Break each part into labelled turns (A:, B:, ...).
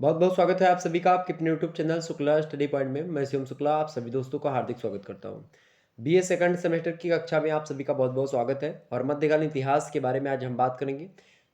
A: बहुत बहुत स्वागत है आप सभी का आपके अपने YouTube channel Shukla study point में। मैं शिवम शुक्ला आप सभी दोस्तों का हार्दिक स्वागत करता हूं। बीए सेकंड सेमेस्टर की कक्षा में आप सभी का बहुत बहुत स्वागत है। और मध्यकालीन इतिहास के बारे में आज हम बात करेंगे।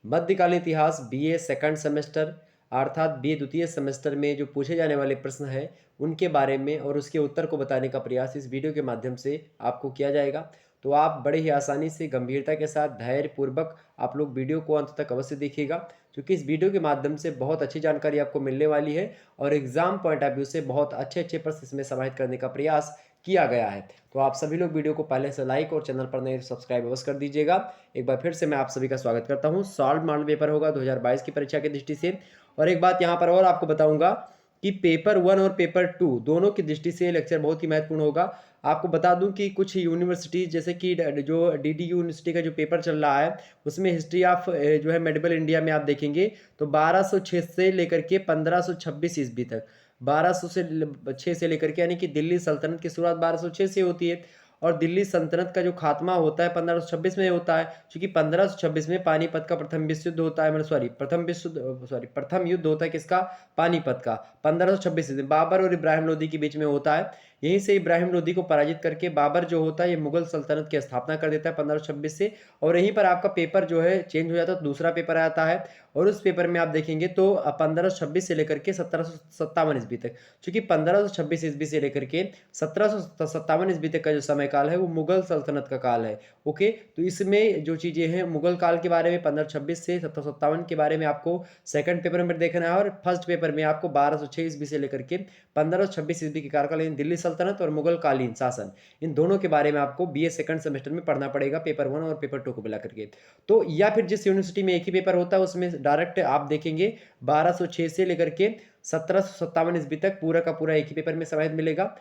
A: मध्यकालीन इतिहास बीए सेकंड सेमेस्टर अर्थात बीए द्वितीय सेमेस्टर में जो पूछे जाने वाले प्रश्न हैं उनके बारे में और उसके उत्तर को बताने का प्रयास इस वीडियो के माध्यम से आपको किया जाएगा। तो आप बड़े ही आसानी से गंभीरता के साथ धैर्य पूर्वक आप लोग वीडियो को अंत तक अवश्य देखिएगा, क्योंकि इस वीडियो के माध्यम से बहुत अच्छी जानकारी आपको मिलने वाली है और एग्जाम पॉइंट ऑफ व्यू से बहुत अच्छे अच्छे प्रश्न इसमें समाहित करने का प्रयास किया गया है। तो आप सभी लोग वीडियो को पहले से लाइक और चैनल पर नए सब्सक्राइब अवश्य कर दीजिएगा। एक बार फिर से मैं आप सभी का स्वागत करता हूँ। सॉल्व मॉडल पेपर होगा 2022 की परीक्षा की दृष्टि से। और एक बात यहाँ पर और आपको बताऊंगा कि पेपर 1 और पेपर 2 दोनों की दृष्टि से लेक्चर बहुत ही महत्वपूर्ण होगा। आपको बता दूं कि कुछ यूनिवर्सिटी जैसे कि जो डीडी यूनिवर्सिटी का जो पेपर चल रहा है उसमें हिस्ट्री ऑफ जो है मेडिवल इंडिया में आप देखेंगे तो 1206 से लेकर के 1526 ईस्वी तक, 1200 से 6 से लेकर के, यानी कि दिल्ली सल्तनत की शुरुआत 1206 से होती है और दिल्ली सल्तनत का जो खात्मा होता है 1526 में होता है। क्योंकि 1526 में पानीपत का प्रथम विश्व युद्ध होता है, मतलब प्रथम युद्ध होता है किसका? पानीपत का। 1526 में बाबर और इब्राहिम लोदी के बीच में होता है। यहीं से इब्राहिम लोदी को पराजित करके बाबर जो होता है ये मुगल सल्तनत की स्थापना कर देता है 1526 से। और यहीं पर आपका पेपर जो है चेंज हो जाता है, दूसरा पेपर आता है और उस पेपर में आप देखेंगे तो 1526 से लेकर के 1757 ईस्वी तक। चूंकि 1526 ईस्वी से लेकर के 1757 ईस्वी तक का जो समय काल है वो मुगल सल्तनत का काल है। ओके, तो इसमें जो चीजें हैं मुगल काल के बारे में 1526 से 1757 के बारे में आपको सेकंड पेपर में देखना है और फर्स्ट पेपर में आपको 1206 ईस्वी से लेकर के 1526 ईस्वी के कार्यकाल दिल्ली सल्तनत और मुगल कालीन शासन, इन दोनों के बारे में आपको बीए सेकंड सेमेस्टर में पढ़ना पड़ेगा, पेपर 1 और पेपर 2 को मिला करके। तो या फिर जिस यूनिवर्सिटी में एक ही पेपर होता है उसमें डायरेक्ट आप देखेंगे 1206 से लेकर के 1757 ईस्वी तक पूरा का पूरा एक ही पेपर में समाहित मिलेगा।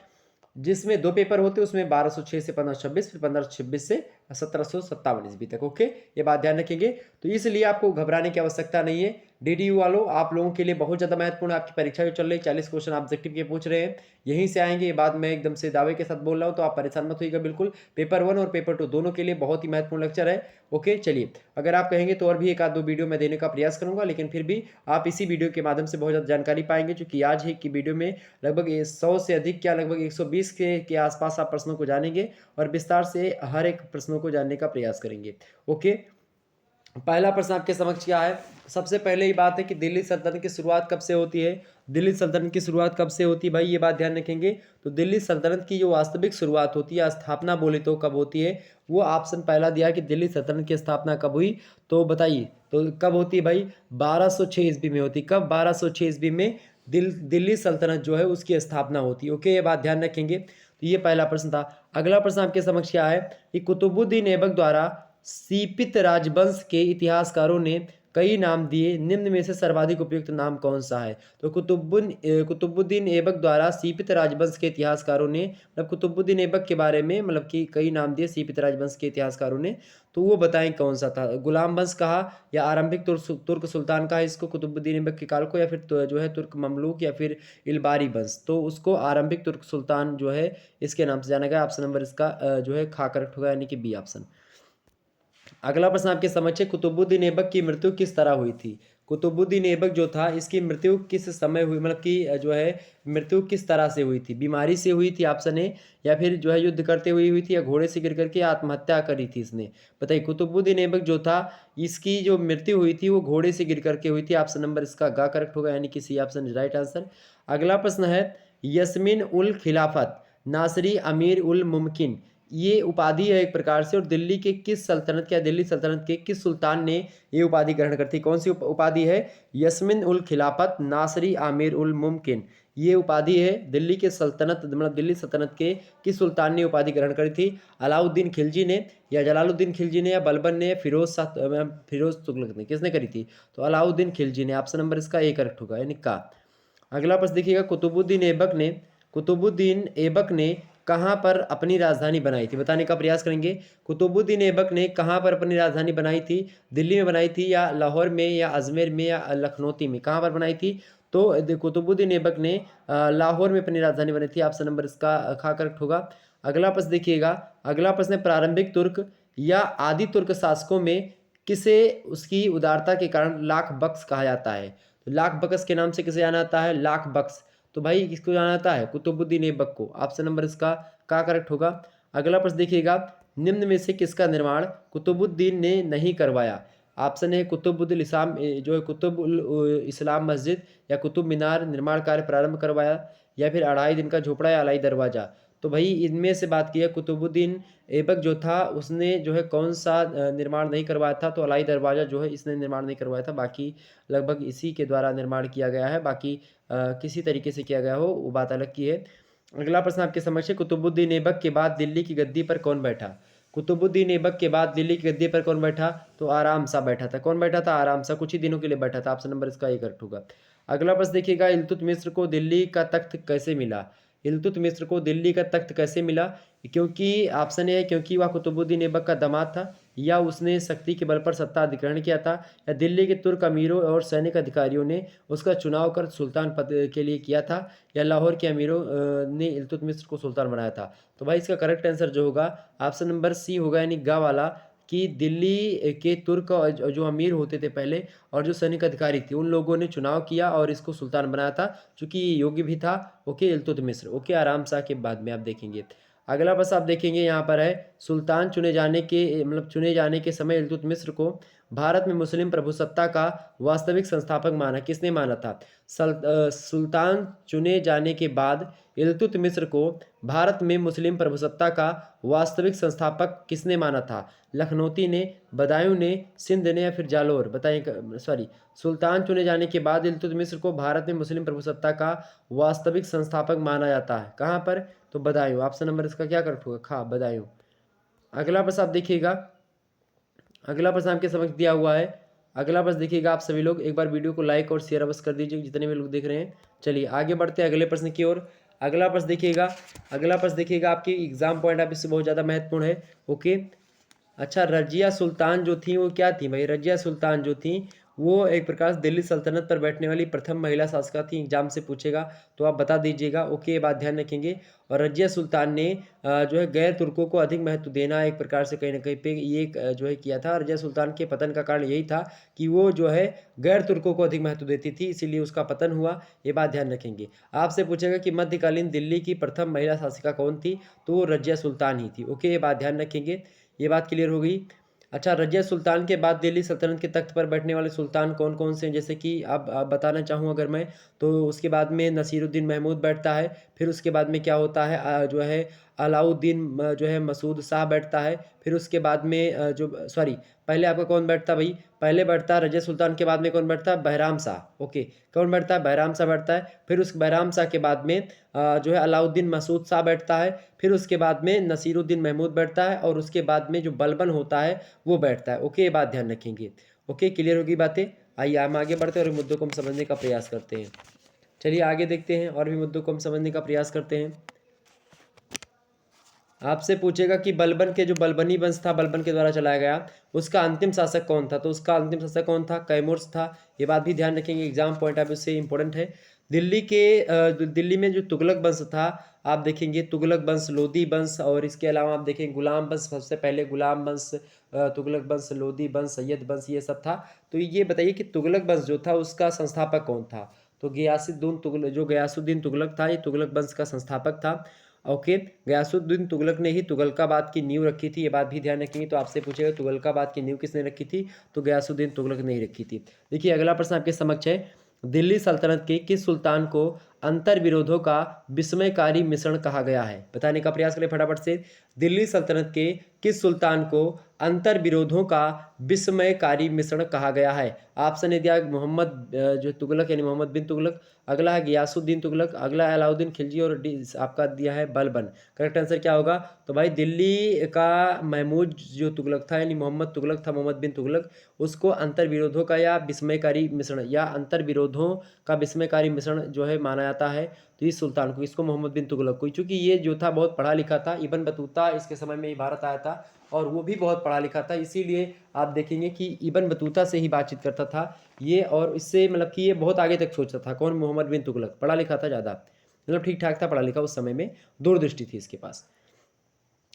A: जिसमें दो पेपर होते हैं उसमें 1206 से 1526, फिर 1526 से 1757 ईस्वी तक। ओके, ये बात ध्यान रखेंगे। तो इसलिए आपको घबराने की आवश्यकता नहीं है। डीडीयू वालों, आप लोगों के लिए बहुत ज़्यादा महत्वपूर्ण आपकी परीक्षा जो चल रही है, 40 क्वेश्चन ऑब्जेक्टिव के पूछ रहे हैं, यहीं से आएंगे। ये बात मैं एकदम से दावे के साथ बोल रहा हूँ, तो आप परेशान मत होइएगा बिल्कुल। पेपर 1 और पेपर 2 दोनों के लिए बहुत ही महत्वपूर्ण लेक्चर है। ओके, चलिए, अगर आप कहेंगे तो और भी एक आध दो वीडियो मैं देने का प्रयास करूंगा, लेकिन फिर भी आप इसी वीडियो के माध्यम से बहुत ज़्यादा जानकारी पाएंगे, क्योंकि आज ही की वीडियो में लगभग 100 से अधिक, क्या लगभग 120 के आसपास आप प्रश्नों को जानेंगे और विस्तार से हर एक प्रश्नों को जानने का प्रयास करेंगे। ओके, पहला प्रश्न आपके समक्ष क्या है? सबसे पहले ही बात है कि दिल्ली सल्तनत की शुरुआत कब से होती है? दिल्ली सल्तनत की शुरुआत कब से होती है भाई, ये बात ध्यान रखेंगे। तो दिल्ली सल्तनत की जो वास्तविक शुरुआत होती है, स्थापना बोले तो कब होती है? वो ऑप्शन पहला दिया कि दिल्ली सल्तनत की स्थापना कब हुई, तो बताइए तो कब होती है भाई? 1206 ईस्वी में होती। कब? 1206 ईस्वी में दिल्ली सल्तनत जो है उसकी स्थापना होती है। ओके, ये बात ध्यान रखेंगे। तो ये पहला प्रश्न था। अगला प्रश्न आपके समक्ष क्या है कि कुतुबुद्दीन ऐबक द्वारा सीपित राजवंश के इतिहासकारों ने कई नाम दिए, निम्न में से सर्वाधिक उपयुक्त नाम कौन सा है? तो कुतुबुद्दीन ऐबक द्वारा सीपित राजवंश के इतिहासकारों ने, मतलब कुतुबुद्दीन ऐबक के बारे में मतलब कि कई नाम दिए सीपित राजवंश के इतिहासकारों ने, तो वो बताएं कौन सा था? गुलाम वंश कहा या आरंभिक तुर्क सुल्तान कहा इसको कुतुबुद्दीन ऐबक के काल को, या फिर जो है तुर्क ममलूक या फिर इलबारी वंश? तो उसको आरंभिक तुर्क सुल्तान जो है इसके नाम से जाना गया। ऑप्शन नंबर इसका जो है खा करेक्ट होगा, यानी कि बी ऑप्शन। अगला प्रश्न आपके समक्ष है, कुतुबुद्दीन ऐबक की मृत्यु किस तरह हुई थी? कुतुबुद्दीन ऐबक जो था इसकी मृत्यु किस समय हुई, मतलब कि जो है मृत्यु किस तरह से हुई थी? बीमारी से हुई थी ऑप्शन ए, या फिर जो है युद्ध करते हुए हुई थी, या घोड़े से गिर करके आत्महत्या करी थी इसने? बताइए, कुतुबुद्दीन ऐबक जो था इसकी जो मृत्यु हुई थी वो घोड़े से गिर करके हुई थी। ऑप्शन नंबर इसका ग करेक्ट होगा, यानी कि C option is right answer. अगला प्रश्न है, यस्मिन उल खिलाफत नासरी अमीर उल मुमकिन, ये उपाधि है एक प्रकार से, और दिल्ली के किस सल्तनत या दिल्ली सल्तनत के किस सुल्तान ने ये उपाधि ग्रहण करती? कौन सी उपाधि है? यस्मिन उल खिलाफत नासरी आमिर उल मुमकिन, ये उपाधि है दिल्ली के सल्तनत, मतलब दिल्ली सल्तनत के किस सुल्तान ने उपाधि ग्रहण करी थी? अलाउद्दीन खिलजी ने, या जलालुद्दीन खिलजी ने, या बलबन ने, या फिरोज तुगलक ने? किसने करी थी? तो अलाउद्दीन खिलजी ने। ऑप्शन नंबर इसका ए करेक्ट होगा, यानी का। अगला प्रश्न देखिएगा, कुतुबुद्दीन ऐबक ने कहाँ पर अपनी राजधानी बनाई थी? बताने का प्रयास करेंगे। कुतुबुद्दीन ऐबक ने कहाँ पर अपनी राजधानी बनाई थी? दिल्ली में बनाई थी, या लाहौर में, या अजमेर में, या लखनौती में? कहाँ पर बनाई थी? तो कुतुबुद्दीन ऐबक ने लाहौर में अपनी राजधानी बनाई थी। ऑप्शन नंबर इसका खा करेक्ट होगा। अगला प्रश्न देखिएगा, अगला प्रश्न है, प्रारंभिक तुर्क या आदि तुर्क शासकों में किसे उसकी उदारता के कारण लाख बख्श कहा जाता है? तो लाख बकस के नाम से किसे जाना जाता है? लाख बक्स। तो भाई किसको जाना जाता है? कुतुबुद्दीन ऐबक को। ऑप्शन नंबर इसका क्या करेक्ट होगा? अगला प्रश्न देखिएगा, निम्न में से किसका निर्माण कुतुबुद्दीन ने नहीं करवाया? ऑप्शन है कुतुबुद्दीन इस्लाम, जो है कुतुब इस्लाम मस्जिद या कुतुब मीनार निर्माण कार्य प्रारंभ करवाया, या फिर 2.5 दिन का झोपड़ा या अलाई दरवाजा। तो भाई इनमें से बात की है, कुतुबुद्दीन ऐबक जो था उसने जो है कौन सा निर्माण नहीं करवाया था? तो अलाई दरवाजा जो है इसने निर्माण नहीं करवाया था, बाकी लगभग इसी के द्वारा निर्माण किया गया है। बाकी किसी तरीके से किया गया हो वो बात अलग की है। अगला प्रश्न आपके समक्ष है, कुतुबुद्दीन ऐबक के बाद दिल्ली की गद्दी पर कौन बैठा? कुतुबुद्दीन ऐबक के बाद दिल्ली की गद्दी पर कौन बैठा? तो आराम सा बैठा था। कौन बैठा था? आराम सा, कुछ ही दिनों के लिए बैठा था। ऑप्शन नंबर इसका ए करेक्ट होगा। अगला प्रश्न देखिएगा, इल्तुतमिश को दिल्ली का तख्त कैसे मिला? इल्तुतमिश को दिल्ली का तख्त कैसे मिला? क्योंकि ऑप्शन ए है क्योंकि वह कुतुबुद्दीन ऐबक का दामाद था, या उसने शक्ति के बल पर सत्ता अधिग्रहण किया था, या दिल्ली के तुर्क अमीरों और सैनिक अधिकारियों ने उसका चुनाव कर सुल्तान पद के लिए किया था, या लाहौर के अमीरों ने इल्तुतमिश को सुल्तान बनाया था। तो भाई इसका करेक्ट आंसर जो होगा ऑप्शन नंबर सी होगा, यानी गा वाला, कि दिल्ली के तुर्क जो अमीर होते थे पहले और जो सैनिक अधिकारी थे उन लोगों ने चुनाव किया और इसको सुल्तान बनाया था, चूंकि ये योग्य भी था। ओके, इल्तुतमिश। ओके, आराम सा के बाद में आप देखेंगे। अगला बस आप देखेंगे यहाँ पर है, सुल्तान चुने जाने के मतलब चुने जाने के समय इल्तुतमिश को भारत में मुस्लिम प्रभुसत्ता का वास्तविक संस्थापक माना। किसने माना था? सुल्तान चुने जाने के बाद इल्तुतमिश को भारत में मुस्लिम प्रभुसत्ता का वास्तविक संस्थापक किसने माना था? लखनौती ने, बदायूं ने, सिंध ने, या फिर जालोर? बताइए। सॉरी, सुल्तान चुने जाने के बाद इल्तुतमिश को भारत में मुस्लिम प्रभुसत्ता का वास्तविक संस्थापक माना जाता है। कहाँ पर? तो बदायूं। ऑप्शन नंबर इसका क्या करेक्ट होगा? खा, बदायूं। अगला प्रश्न आप देखिएगा, अगला प्रश्न आपके समक्ष दिया हुआ है। अगला प्रश्न देखिएगा, आप सभी लोग एक बार वीडियो को लाइक और शेयर अवश्य कर दीजिए, जितने भी लोग देख रहे हैं। चलिए आगे बढ़ते हैं अगले प्रश्न की ओर। अगला प्रश्न देखिएगा, अगला प्रश्न देखिएगा, आपकी एग्जाम पॉइंट ऑफ व्यू से बहुत ज़्यादा महत्वपूर्ण है। ओके, अच्छा, रजिया सुल्तान जो थी वो क्या थी भाई? रजिया सुल्तान जो थी वो एक प्रकार से दिल्ली सल्तनत पर बैठने वाली प्रथम महिला शासिका थी। एग्जाम से पूछेगा तो आप बता दीजिएगा। ओके, ये बात ध्यान रखेंगे। और रजिया सुल्तान ने जो है गैर तुर्कों को अधिक महत्व देना एक प्रकार से कहीं ना कहीं पे ये जो है किया था। रजिया सुल्तान के पतन का कारण यही था कि वो जो है गैर तुर्कों को अधिक महत्व देती थी, इसीलिए उसका पतन हुआ। ये बात ध्यान रखेंगे। आपसे पूछेगा कि मध्यकालीन दिल्ली की प्रथम महिला शासिका कौन थी? तो वो रजिया सुल्तान ही थी। ओके, ये बात ध्यान रखेंगे। ये बात क्लियर हो गई। अच्छा, रजिया सुल्तान के बाद दिल्ली सल्तनत के तख्त पर बैठने वाले सुल्तान कौन कौन से हैं? जैसे कि अब बताना चाहूँ अगर मैं, तो उसके बाद में नसीरुद्दीन महमूद बैठता है। फिर उसके बाद में क्या होता है, जो है अलाउद्दीन जो है मसूद शाह बैठता है। फिर उसके बाद में जो सॉरी, पहले आपका कौन बैठता है भाई? पहले बैठता है रजिया सुल्तान के बाद में कौन बैठता है? बहराम शाह। ओके, कौन बैठता है? बहराम शाह बैठता है। फिर उस बहराम शाह के बाद में जो है अलाउद्दीन मसूद शाह बैठता है। फिर उसके बाद में नसीरुद्दीन महमूद बैठता है, और उसके बाद में जो बलबन होता है वो बैठता है। ओके, ये बात ध्यान रखेंगे। ओके, क्लियर होगी बातें। आइए हम आगे बढ़ते हैं और मुद्दों को हम समझने का प्रयास करते हैं। चलिए आगे देखते हैं और भी मुद्दों को हम समझने का प्रयास करते हैं। आपसे पूछेगा कि बलबन के जो बलबनी वंश था, बलबन के द्वारा चलाया गया, उसका अंतिम शासक कौन था? तो उसका अंतिम शासक कौन था? कैमूर्स था। ये बात भी ध्यान रखेंगे, एग्जाम पॉइंट ऑफ व्यू से इंपॉर्टेंट है। दिल्ली में जो तुगलक वंश था, आप देखेंगे तुगलक वंश, लोदी वंश, और इसके अलावा आप देखेंगे गुलाम वंश। सबसे पहले गुलाम वंश, तुगलक वंश, लोदी वंश, सैयद वंश, ये सब था। तो ये बताइए कि तुगलक वंश जो था उसका संस्थापक कौन था? तो गयासुद्दीन तुगलक था, ये तुगलक वंश का संस्थापक था। ओके, गयासुद्दीन तुगलक ने ही तुगलकाबाद की नींव रखी थी। ये बात भी ध्यान रखेंगे। तो आपसे पूछेगा तुगलकाबाद की नींव किसने रखी थी? तो गयासुद्दीन तुगलक ने ही रखी थी। देखिए अगला प्रश्न आपके समक्ष है, दिल्ली सल्तनत के किस सुल्तान को अंतर विरोधों का विस्मयकारी मिश्रण कहा गया है? बताने का प्रयास करें फटाफट से। दिल्ली सल्तनत के किस सुल्तान को अंतर विरोधों का विस्मयकारी मिश्रण कहा गया है? ऑप्शन है दिया मोहम्मद जो तुगलक यानी मोहम्मद बिन तुगलक, अगला है गियासुद्दीन तुगलक, अगला है अलाउद्दीन खिलजी, और आपका दिया है बलबन। करेक्ट आंसर क्या होगा? तो भाई दिल्ली का महमूद जो तुगलक था यानी मोहम्मद तुगलक था, मोहम्मद बिन तुगलक, उसको अंतर विरोधों का या विस्मयकारी मिश्रण या अंतर विरोधों का विस्मयकारी मिश्रण जो है माना जाता है। तो इस सुल्तान को, इसको मोहम्मद बिन तुगलक को, चूंकि ये जो था बहुत पढ़ा लिखा था, इब्न बतूता इसके समय में भारत आया था और वो भी बहुत पढ़ा लिखा था, इसीलिए आप देखेंगे कि इब्न बतूता से ही बातचीत करता था ये, और इससे मतलब कि ये बहुत आगे तक सोचता था। कौन? मोहम्मद बिन तुगलक। पढ़ा लिखा था ज़्यादा, मतलब ठीक ठाक था पढ़ा लिखा, उस समय में दूरदृष्टि थी इसके पास।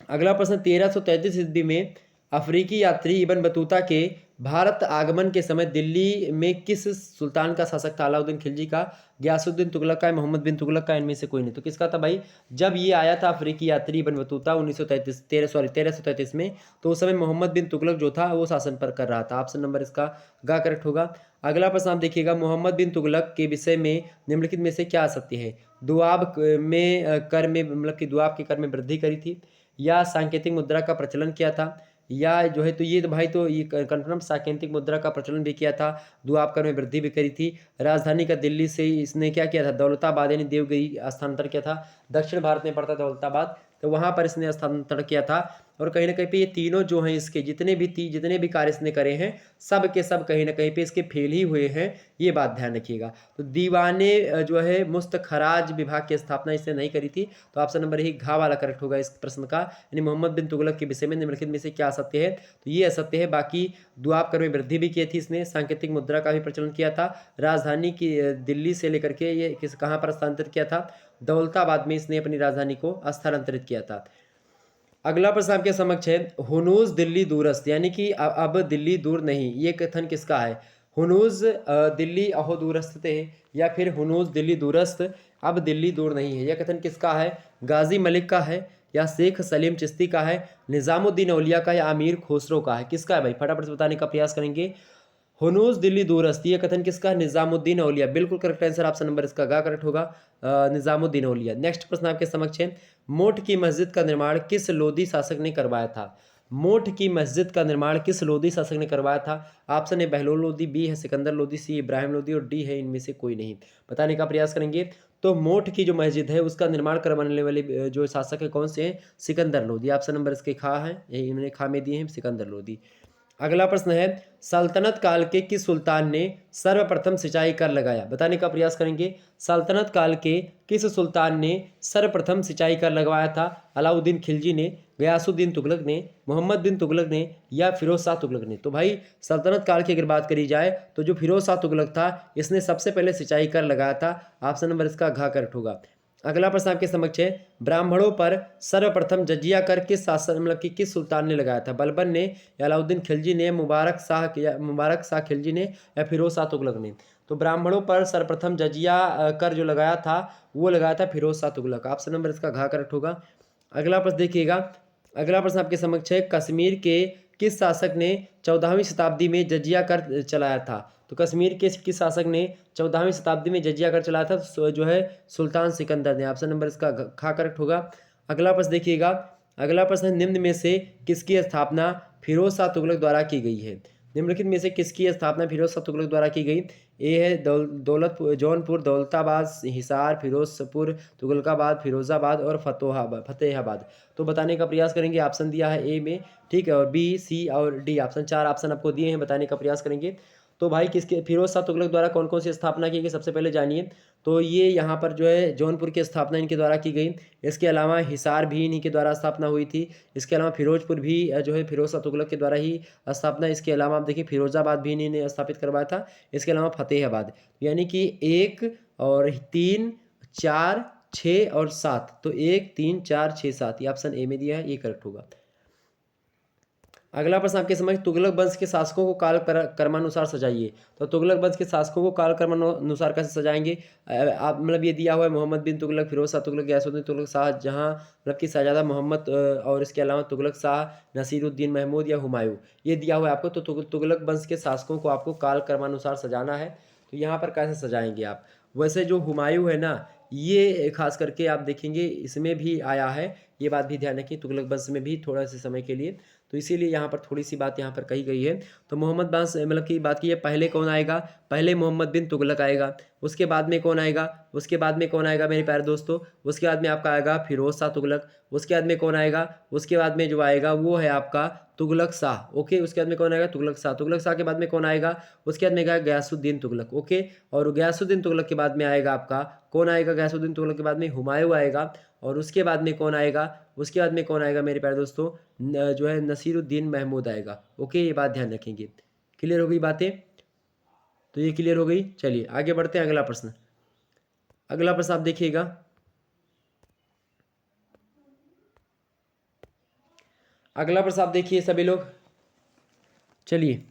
A: अगला प्रश्न, 1333 ईस्वी में अफ्रीकी यात्री इब्न बतूता के भारत आगमन के समय दिल्ली में किस सुल्तान का शासक था? अलाउद्दीन खिलजी का, गयासुद्दीन तुगलक का, मोहम्मद बिन तुगलक का, इनमें से कोई नहीं। तो किसका था भाई? जब ये आया था अफ्रीकी यात्री इब्न बतूता 1333 में, तो उस समय मोहम्मद बिन तुगलक जो था वो शासन पर कर रहा था। ऑप्शन नंबर इसका ग करेक्ट होगा। अगला प्रश्न आप देखिएगा, मोहम्मद बिन तुगलक के विषय में निम्नलिखित में से क्या सत्य है? दुआब में कर में मतलब कि दुआब के कर में वृद्धि करी थी, या सांकेतिक मुद्रा का प्रचलन किया था, या जो है तो ये तो भाई तो ये कन्फर्म सांकेतिक मुद्रा का प्रचलन भी किया था, दुआब कर में वृद्धि भी करी थी। राजधानी का दिल्ली से इसने क्या किया था? दौलताबाद यानी देवगिरी स्थानांतरण किया था। दक्षिण भारत में पड़ता दौलताबाद, तो वहाँ पर इसने स्थानांतरण किया था। और कहीं ना कहीं पे ये तीनों जो हैं इसके जितने भी कार्य इसने करे हैं, सब के सब कहीं ना कहीं पे इसके फेल ही हुए हैं, ये बात ध्यान रखिएगा। तो दीवाने जो है मुस्तखराज विभाग की स्थापना इसने नहीं करी थी। तो ऑप्शन नंबर ही घा वाला करेक्ट होगा इस प्रश्न का, यानी मोहम्मद बिन तुगलक के विषय में निम्नलिखित में से क्या असत्य है? तो ये असत्य है। बाकी दुआब कर में वृद्धि भी की थी इसने, सांकेतिक मुद्रा का भी प्रचलन किया था, राजधानी की दिल्ली से लेकर के ये कहाँ पर स्थानांतरित किया था? दौलताबाद में इसने अपनी राजधानी को स्थानांतरित किया था। अगला प्रश्न आपके समक्ष है, हुनूज दिल्ली दूरस्थ, यानी कि अब दिल्ली दूर नहीं, ये कथन किसका है? हुनूज दिल्ली अहो दूरस्थ थे, या फिर हुनूज दिल्ली दूरस्थ अब दिल्ली दूर नहीं है, यह कथन किसका है? गाजी मलिक का है, या शेख सलीम चिश्ती का है, निज़ामुद्दीन औलिया का, या अमीर खुसरो का है? किसका है भाई? फटाफट से बताने का प्रयास करेंगे। हुनूज दिल्ली दूरस्थ, ये कथन किसका? निज़ामुद्दीन औलिया। बिल्कुल करेक्ट आंसर, ऑप्शन नंबर इसका गा करेक्ट होगा, निज़ामुद्दीन औलिया। नेक्स्ट प्रश्न आपके समक्ष है, मोठ की मस्जिद का निर्माण किस लोधी शासक ने करवाया था? मोठ की मस्जिद का निर्माण किस लोधी शासक ने करवाया था? Option A Bahlol Lodi, B है सिकंदर लोधी, सी इब्राहिम लोधी, और डी है इनमें से कोई नहीं। बताने का प्रयास करेंगे। तो मोठ की जो मस्जिद है उसका निर्माण करवाने वाले जो शासक है कौन से हैं? सिकंदर लोधी। ऑप्शन नंबर इसके खा है, यही इन्होंने खा में दिए हैं, सिकंदर लोधी। अगला प्रश्न है, सल्तनत काल के किस सुल्तान ने सर्वप्रथम सिंचाई कर लगाया? बताने का प्रयास करेंगे। सल्तनत काल के किस सुल्तान ने सर्वप्रथम सिंचाई कर लगवाया था? अलाउद्दीन खिलजी ने, गयासुद्दीन तुगलक ने, मोहम्मद बिन तुगलक ने, या फिरोज शाह तुगलक ने? तो भाई सल्तनत काल की अगर बात करी जाए तो जो फिरोज शाह तुगलक था इसने सबसे पहले सिंचाई कर लगाया था। ऑप्शन नंबर इसका घ करेक्ट होगा। अगला प्रश्न आपके समक्ष है, ब्राह्मणों पर सर्वप्रथम जजिया कर किस शासन मतलब कि किस सुल्तान ने लगाया था? बलबन ने, या अलाउद्दीन खिलजी ने, मुबारक शाह खिलजी ने, या फिरोज शाह तुगलक ने? तो ब्राह्मणों पर सर्वप्रथम जजिया कर जो लगाया था वो लगाया था फिरोज शाह तुगलक। ऑप्शन नंबर इसका घा करेक्ट होगा। अगला प्रश्न देखिएगा। अगला प्रश्न आपके समक्ष है, कश्मीर के किस शासक ने 14वीं शताब्दी में जजिया कर चलाया था? तो कश्मीर के किस शासक ने 14वीं शताब्दी में जजिया कर चलाया था? जो है सुल्तान सिकंदर ने। ऑप्शन नंबर इसका खा करेक्ट होगा। अगला प्रश्न देखिएगा। अगला प्रश्न, निम्न में से किसकी स्थापना फिरोज शाह तुगलक द्वारा की गई है? निम्नलिखित में से किसकी स्थापना फिरोज शाह तुगलक द्वारा की गई? ए है दौलतपुर, जौनपुर, दौलताबाद, हिसार, फिरोजपुर, तुगलकाबाद, फिरोजाबाद, और फतेहाबाद। तो बताने का प्रयास करेंगे। ऑप्शन दिया है ए में, ठीक है, और बी, सी और डी, ऑप्शन 4 ऑप्शन आपको दिए हैं, बताने का प्रयास करेंगे। तो भाई किसके फिरोज शाह तुगलक द्वारा कौन कौन सी स्थापना की गई सबसे पहले जानिए। तो ये यहाँ पर जो है जौनपुर की स्थापना इनके द्वारा की गई। इसके अलावा हिसार भी इन्हीं के द्वारा स्थापना हुई थी। इसके अलावा फिरोजपुर भी जो है फिरोज शाह तुगलक के द्वारा ही स्थापना। इसके अलावा आप देखिए फिरोजाबाद भी इन्हीं ने स्थापित करवाया था। इसके अलावा फतेहाबाद, यानी कि 1 और 3 4 6 और 7। तो 1 3 4 6 7 ये ऑप्शन ए में दिया है, ये करेक्ट होगा। अगला प्रश्न आपके समझ, तुगलक वंश के शासकों को काल कर्मानुसार सजाइए। तो तुगलक वंश के शासकों को काल कर्मानुसार कैसे सजाएंगे? आप मतलब ये दिया हुआ है, मोहम्मद बिन तुगलक, फिरोज शाह तुगलक, गयासुद्दीन तुगलक, शाहजहां मतलब कि शहजादा मोहम्मद, और इसके अलावा तुगलक शाह, नसीरुद्दीन महमूद, या हुमायूं। ये दिया हुआ है आपको। तो तुगलक वंश के शासकों को आपको काल कर्मानुसार सजाना है। तो यहाँ पर कैसे सजाएंगे आप? वैसे जो हुमायूं है ना, ये खास करके आप देखेंगे इसमें भी आया है, ये बात भी ध्यान रखिए, तुगलक वंश में भी थोड़ा से समय के लिए। तो इसीलिए यहाँ पर थोड़ी सी बात यहाँ पर कही गई है। तो मोहम्मद वंश मतलब की बात की है, पहले कौन आएगा? पहले मोहम्मद बिन तुगलक आएगा। उसके बाद में कौन आएगा? उसके बाद में कौन आएगा मेरे प्यारे दोस्तों? उसके बाद में आपका आएगा फिरोज शाह तुगलक। उसके बाद में कौन आएगा? उसके बाद में जो आएगा वो है आपका तुगलक शाह। ओके, उसके बाद में कौन आएगा? तुगलक शाह। तुगलक शाह के बाद में कौन आएगा? उसके बाद में आएगा गयासुद्दीन तुगलक। ओके, और गयासुद्दीन तुगलक के बाद में आएगा आपका कौन आएगा? गयासुद्दीन तुगलक के बाद में हुमायूं आएगा। और उसके बाद में कौन आएगा? उसके बाद में कौन आएगा मेरे प्यारे दोस्तों? जो है नसीरुद्दीन महमूद आएगा। ओके, ये बात ध्यान रखेंगे। क्लियर हो गई बातें? तो ये क्लियर हो गई। चलिए आगे बढ़ते हैं। अगला प्रश्न, अगला प्रश्न आप देखिएगा। अगला प्रश्न आप देखिए सभी लोग। चलिए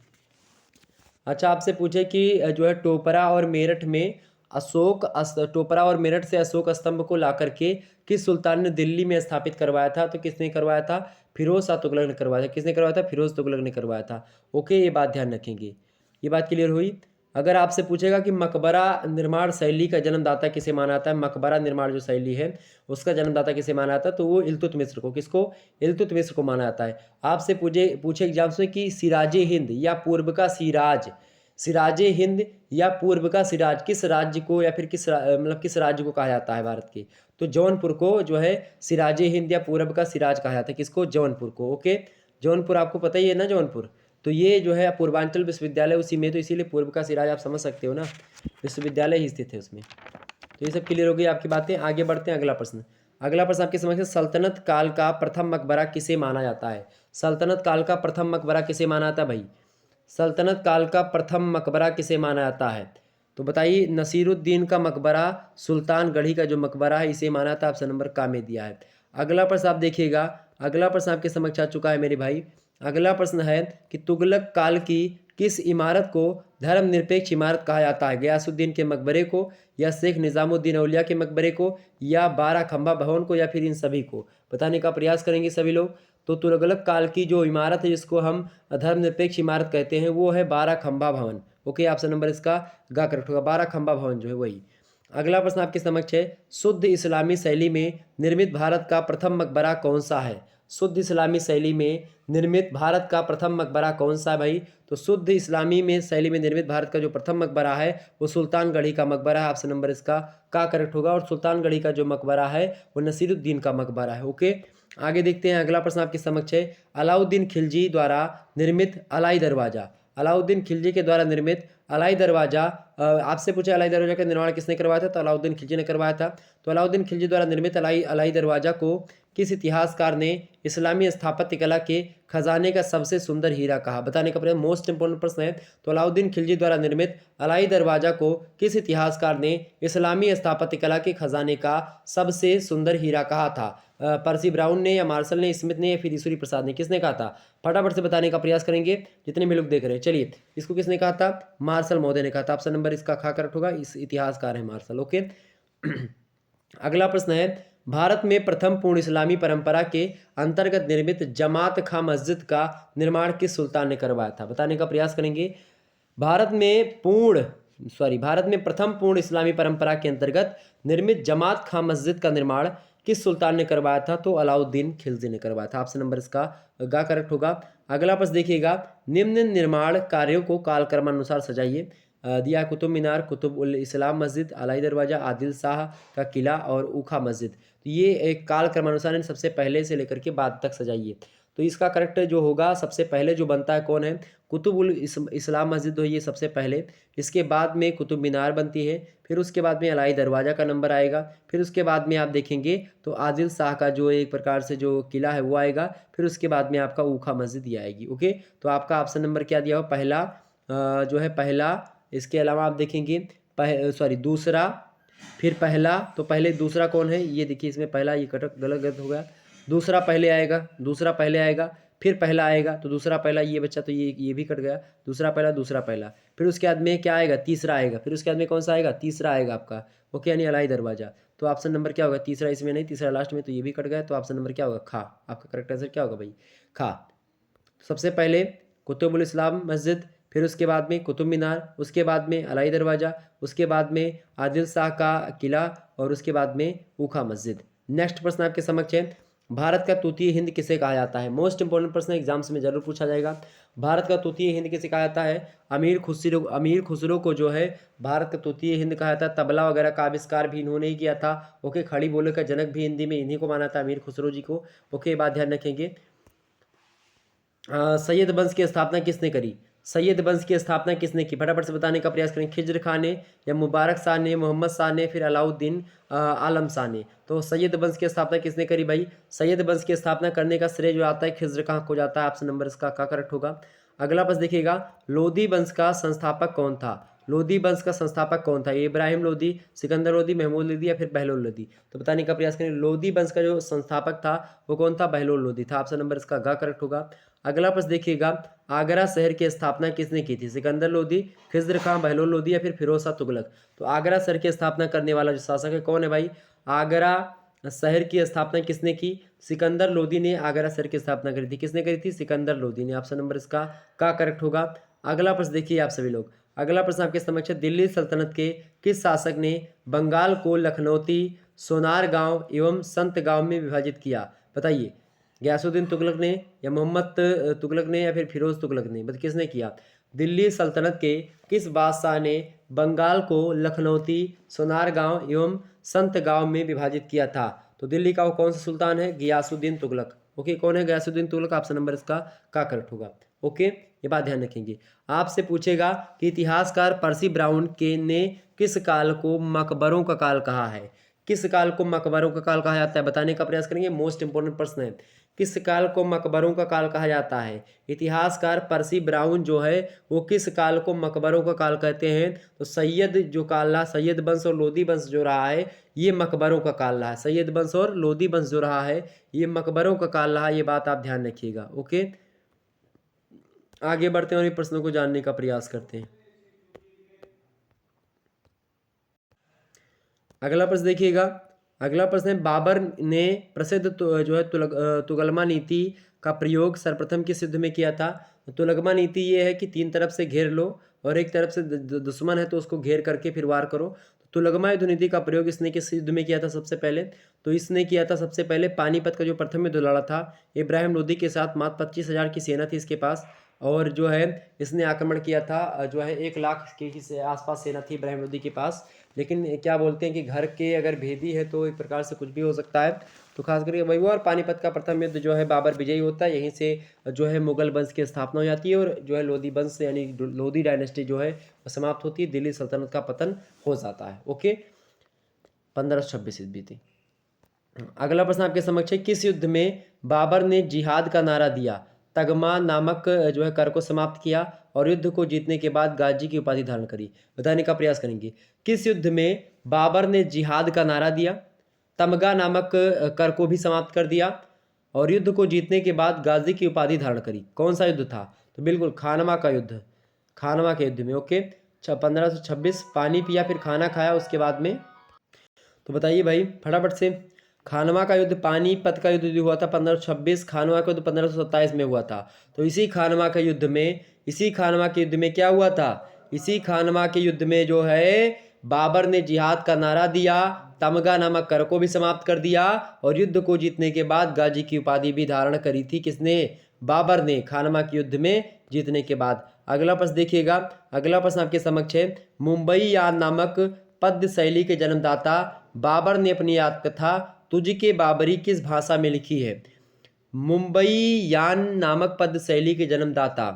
A: अच्छा, आपसे पूछे कि जो है टोपरा और मेरठ में टोपरा और मेरठ से अशोक स्तंभ को ला करके किस सुल्तान ने दिल्ली में स्थापित करवाया था? तो किसने करवाया था? फिरोज शाह तुगलक ने करवाया था। किसने करवाया था? फिरोज तुगलक ने करवाया था। ओके, ये बात ध्यान रखेंगे। ये बात क्लियर हुई। अगर आपसे पूछेगा कि मकबरा निर्माण शैली का जन्मदाता किसे माना जाता है, मकबरा निर्माण जो शैली है उसका जन्मदाता किसे माना जाता है, तो वो इल्तुतमिश को, किसको? इल्तुतमिश को माना जाता है। आपसे पूछे एग्जाम्स में कि सिराजे हिंद या पूर्व का सिराज, सिराजे हिंद या पूर्व का सिराज किस राज्य को या फिर मतलब किस राज्य को कहा जाता है भारत के? तो जौनपुर को जो है सिराजे हिंद या पूर्व का सिराज कहा जाता है। किसको? जौनपुर को। ओके, जौनपुर आपको पता ही है ना, जौनपुर तो ये जो है पूर्वांचल विश्वविद्यालय उसी में, तो इसीलिए पूर्व का सिराज आप समझ सकते हो ना, विश्वविद्यालय ही स्थित है उसमें। तो ये सब क्लियर हो गई आपकी बातें। आगे बढ़ते हैं, अगला प्रश्न। अगला प्रश्न आपके समक्ष है, सल्तनत काल का प्रथम मकबरा किसे माना जाता है? सल्तनत काल का प्रथम मकबरा किसे माना जाता है भाई? सल्तनत काल का प्रथम मकबरा किसे माना जाता है? तो बताइए। नसीरुद्दीन का मकबरा, सुल्तान गढ़ी का जो मकबरा है इसे माना था। ऑप्शन नंबर का में दिया है। अगला प्रश्न आप देखिएगा, अगला प्रश्न आपके समक्ष आ चुका है मेरे भाई। अगला प्रश्न है कि तुगलक काल की किस इमारत को धर्मनिरपेक्ष इमारत कहा जाता है? गयासुद्दीन के मकबरे को, या शेख निज़ामुद्दीन औलिया के मकबरे को, या बारह खंभा भवन को, या फिर इन सभी को? बताने का प्रयास करेंगे सभी लोग। तो तुगलक काल की जो इमारत है जिसको हम धर्मनिरपेक्ष इमारत कहते हैं वो है बारह खंभा भवन। ओके, ऑप्शन नंबर इसका गा करेक्ट होगा, बारह खंभा भवन जो है वही। अगला प्रश्न आपके समक्ष है, शुद्ध इस्लामी शैली में निर्मित भारत का प्रथम मकबरा कौन सा है? शुद्ध इस्लामी शैली में निर्मित भारत का प्रथम मकबरा कौन सा है भाई? तो शुद्ध इस्लामी में शैली में निर्मित भारत का जो प्रथम मकबरा है वो सुल्तानगढ़ी का मकबरा है। ऑप्शन नंबर इसका का करेक्ट होगा। और सुल्तानगढ़ी का जो मकबरा है वो नसीरुद्दीन का मकबरा है। ओके, आगे देखते हैं। अगला प्रश्न आपके समक्ष है, अलाउद्दीन खिलजी द्वारा निर्मित अलाई दरवाजा, अलाउद्दीन खिलजी के द्वारा निर्मित अलाई दरवाजा, आपसे पूछा अलाई दरवाजा का निर्माण किसने करवाया था? तो अलाउद्दीन खिलजी ने करवाया था। तो अलाउद्दीन खिलजी द्वारा निर्मित अलाई दरवाजा को किस इतिहासकार ने इस्लामी स्थापत्य कला के खजाने का सबसे सुंदर हीरा कहा? बताने का प्रयत्न, मोस्ट इंपोर्टेंट प्रश्न है। तो अलाउद्दीन खिलजी द्वारा निर्मित अलाई दरवाजा को किस इतिहासकार ने इस्लामी स्थापत्य कला के खजाने का सबसे सुंदर हीरा कहा था? पर्सी ब्राउन ने, या मार्शल ने, स्मिथ ने, या फिर ईश्वरी प्रसाद ने? किसने कहा था? फटाफट से बताने का प्रयास करेंगे जितने भी लोग देख रहे हैं। चलिए, इसको किसने कहा था? मार्शल महोदय ने कहा था। ऑप्शन नंबर इसका खा करेक्ट होगा, इस इतिहासकार है मार्शल। ओके, अगला प्रश्न है, भारत में प्रथम पूर्ण इस्लामी परंपरा के अंतर्गत निर्मित जमात खां मस्जिद का निर्माण किस सुल्तान ने करवाया था? बताने का प्रयास करेंगे। भारत में प्रथम पूर्ण इस्लामी परंपरा के अंतर्गत निर्मित जमात खां मस्जिद का निर्माण किस सुल्तान ने करवाया था? तो अलाउद्दीन खिलजी ने करवाया था। ऑप्शन नंबर इसका गा करेक्ट होगा। अगला प्रश्न देखिएगा, निम्न निर्माण कार्यों को कालक्रमानुसार सजाइए। दिया कुतुब मीनार, कुतुब उल इस्लाम मस्जिद, अलाई दरवाजा, आदिल शाह का किला और ऊखा मस्जिद। तो ये एक काल क्रमानुसार सबसे पहले से लेकर के बाद तक सजाइए। तो इसका करेक्ट जो होगा, सबसे पहले जो बनता है कौन है? कुतुब उल इस्लाम मस्जिद हो ये सबसे पहले, इसके बाद में कुतुब मीनार बनती है, फिर उसके बाद में अलाई दरवाज़ा का नंबर आएगा, फिर उसके बाद में आप देखेंगे तो आदिल शाह का जो एक प्रकार से जो किला है वो आएगा, फिर उसके बाद में आपका ऊखा मस्जिद ये आएगी। ओके, तो आपका ऑप्शन नंबर क्या दिया हो? पहला जो है पहला, इसके अलावा आप देखेंगे दूसरा, फिर पहला, तो पहले दूसरा कौन है? ये देखिए, इसमें पहला ये गलत हो गया। दूसरा पहले आएगा, दूसरा पहले आएगा, फिर पहला आएगा, तो दूसरा पहला ये बच्चा, तो ये भी कट गया। दूसरा पहला, फिर उसके बाद में क्या आएगा? तीसरा आएगा, फिर उसके बाद में कौन सा आएगा? तीसरा आएगा आपका। ओके, यानी अलाई दरवाजा। तो ऑप्शन नंबर क्या होगा? तीसरा इसमें नहीं, तीसरा लास्ट में, तो ये भी कट गया। तो ऑप्शन नंबर क्या होगा? खा। आपका करेक्ट आंसर क्या होगा भाई? खा। सबसे पहले कुतुबुल इस्लाम मस्जिद, फिर उसके बाद में कुतुब मीनार, उसके बाद में अलाई दरवाज़ा, उसके बाद में आदिल शाह का किला, और उसके बाद में ऊखा मस्जिद। नेक्स्ट प्रश्न आपके समक्ष है, भारत का तूतीय हिंद किसे कहा जाता है? मोस्ट इंपोर्टेंट प्रश्न, एग्जाम्स में जरूर पूछा जाएगा। भारत का तूतीय हिंद किसे कहा जाता है? अमीर खुसरो को जो है भारत का तूतीय हिंद कहा जाता है। तबला वगैरह का आविष्कार भी इन्होंने ही किया था। ओके, खड़ी बोले का जनक भी हिंदी में इन्हीं को माना था, अमीर खुसरो जी को। ओके, बात ध्यान रखेंगे। सैयद वंश की स्थापना किसने करी? सैयद वंश की स्थापना किसने की? फटाफट से बताने का प्रयास करें। खिज्र खान ने, या मुबारक शाह ने, मोहम्मद शाह ने, फिर अलाउद्दीन आलम शाह ने? तो सैयद वंश की स्थापना किसने करी भाई? सैयद वंश की स्थापना करने का श्रेय जो आता है खिज्र खान को जाता है। ऑप्शन नंबर इसका का करेक्ट होगा। अगला प्रश्न देखिएगा, लोधी वंश का संस्थापक कौन था? लोदी वंश का संस्थापक कौन था? इब्राहिम लोदी, सिकंदर लोदी, महमूद लोदी या फिर बहलोल लोदी? तो बताने का प्रयास करें। लोदी वंश का जो संस्थापक था वो कौन था? बहलोल लोदी था। ऑप्शन नंबर इसका ग करेक्ट होगा। अगला प्रश्न देखिएगा, आगरा शहर की स्थापना किसने की थी? सिकंदर लोदी, खिज्र खां, बहलोल लोदी या फिर फिरोज शाह तुगलक? तो आगरा शहर की स्थापना करने वाला जो शासक है कौन है भाई? आगरा शहर की स्थापना किसने की? सिकंदर लोदी ने आगरा शहर की स्थापना करी थी। किसने करी थी? सिकंदर लोदी ने। ऑप्शन नंबर इसका का करेक्ट होगा। अगला प्रश्न देखिए आप सभी लोग, अगला प्रश्न आपके समक्ष है, दिल्ली सल्तनत के किस शासक ने बंगाल को लखनौती, सोनार गांव एवं संत गांव में विभाजित किया? बताइए, गयासुद्दीन तुगलक ने या मोहम्मद तुगलक ने या फिर फिरोज तुगलक ने? बता किसने किया? दिल्ली सल्तनत के किस बादशाह ने बंगाल को लखनौती, सोनार गांव एवं संत गांव में विभाजित किया था? तो दिल्ली का वो कौन सा सुल्तान है? गयासुद्दीन तुगलक। ओके, कौन है गयासुद्दीन तुगलक? ऑप्शन नंबर इसका का करेक्ट होगा। ओके, ये बात ध्यान रखेंगे। आपसे पूछेगा कि इतिहासकार पर्सी ब्राउन के ने किस काल को मकबरों का काल कहा है? किस काल को मकबरों का काल कहा जाता है? बताने का प्रयास करेंगे। मोस्ट इंपोर्टेंट प्रश्न है, किस काल को मकबरों का काल कहा जाता है? इतिहासकार पर्सी ब्राउन जो है वो किस काल को मकबरों का काल कहते हैं? तो सैयद जो काल रहा, सैयद वंश और लोदी वंश जो रहा है ये मकबरों का काल रहा है। सैयद वंश और लोदी वंश जो रहा है ये मकबरों का काल रहा, ये बात आप ध्यान रखिएगा। ओके, आगे बढ़ते हैं और ये प्रश्नों को जानने का प्रयास करते हैं। अगला प्रश्न देखिएगा, अगला प्रश्न है, बाबर ने प्रसिद्ध जो है तुगलमा नीति का प्रयोग सर्वप्रथम किस युद्ध में किया था? तुगलमा नीति ये है कि तीन तरफ से घेर लो और एक तरफ से दुश्मन है तो उसको घेर करके फिर वार करो। तुगलमा युद्ध नीति का प्रयोग इसने किस युद्ध में किया था सबसे पहले? तो इसने किया था सबसे पहले पानीपत का जो प्रथम युद्ध लड़ा था इब्राहिम लोदी के साथ। मात्र 25,000 की सेना थी इसके पास और जो है इसने आक्रमण किया था, जो है 1 लाख के आसपास सेना थी इब्राहिम लोदी के पास। लेकिन क्या बोलते हैं कि घर के अगर भेदी है तो एक प्रकार से कुछ भी हो सकता है। तो खास करके वही हुआ और पानीपत का प्रथम युद्ध जो है बाबर विजयी होता है। यहीं से जो है मुगल वंश की स्थापना हो जाती है और जो है लोदी वंश यानी लोदी डायनेस्टी जो है समाप्त होती है। दिल्ली सल्तनत का पतन हो जाता है। ओके, 1526 ईस्वी थी। अगला प्रश्न आपके समक्ष है, किस युद्ध में बाबर ने जिहाद का नारा दिया, तगमा नामक जो है कर को समाप्त किया और युद्ध को जीतने के बाद गाजी की उपाधि धारण करी? बताने का प्रयास करेंगे। किस युद्ध में बाबर ने जिहाद का नारा दिया, तमगा नामक कर को भी समाप्त कर दिया और युद्ध को जीतने के बाद गाजी की उपाधि धारण करी? कौन सा युद्ध था? तो बिल्कुल खानवा का युद्ध, खानवा के युद्ध में। ओके, 1526 पानी पिया फिर खाना खाया उसके बाद में। तो बताइए भाई फटाफट से, खानवा का युद्ध, पानीपत का युद्ध हुआ था 1526, खानवा का युद्ध 1527 में हुआ था। तो इसी खानवा के युद्ध में, इसी खानवा के युद्ध में क्या हुआ था? इसी खानवा के युद्ध में जो है बाबर ने जिहाद का नारा दिया, तमगा नामक कर को भी समाप्त कर दिया और युद्ध को जीतने के बाद गाजी की उपाधि भी धारण करी थी। किसने? बाबर ने, खानवा के युद्ध में जीतने के बाद। अगला प्रश्न देखिएगा, अगला प्रश्न आपके समक्ष है, मुंबई यान नामक पद्य शैली के जन्मदाता बाबर ने अपनी आत्मकथा तुझके बाबरी किस भाषा में लिखी है? मुंबई यान नामक पद्य शैली के जन्मदाता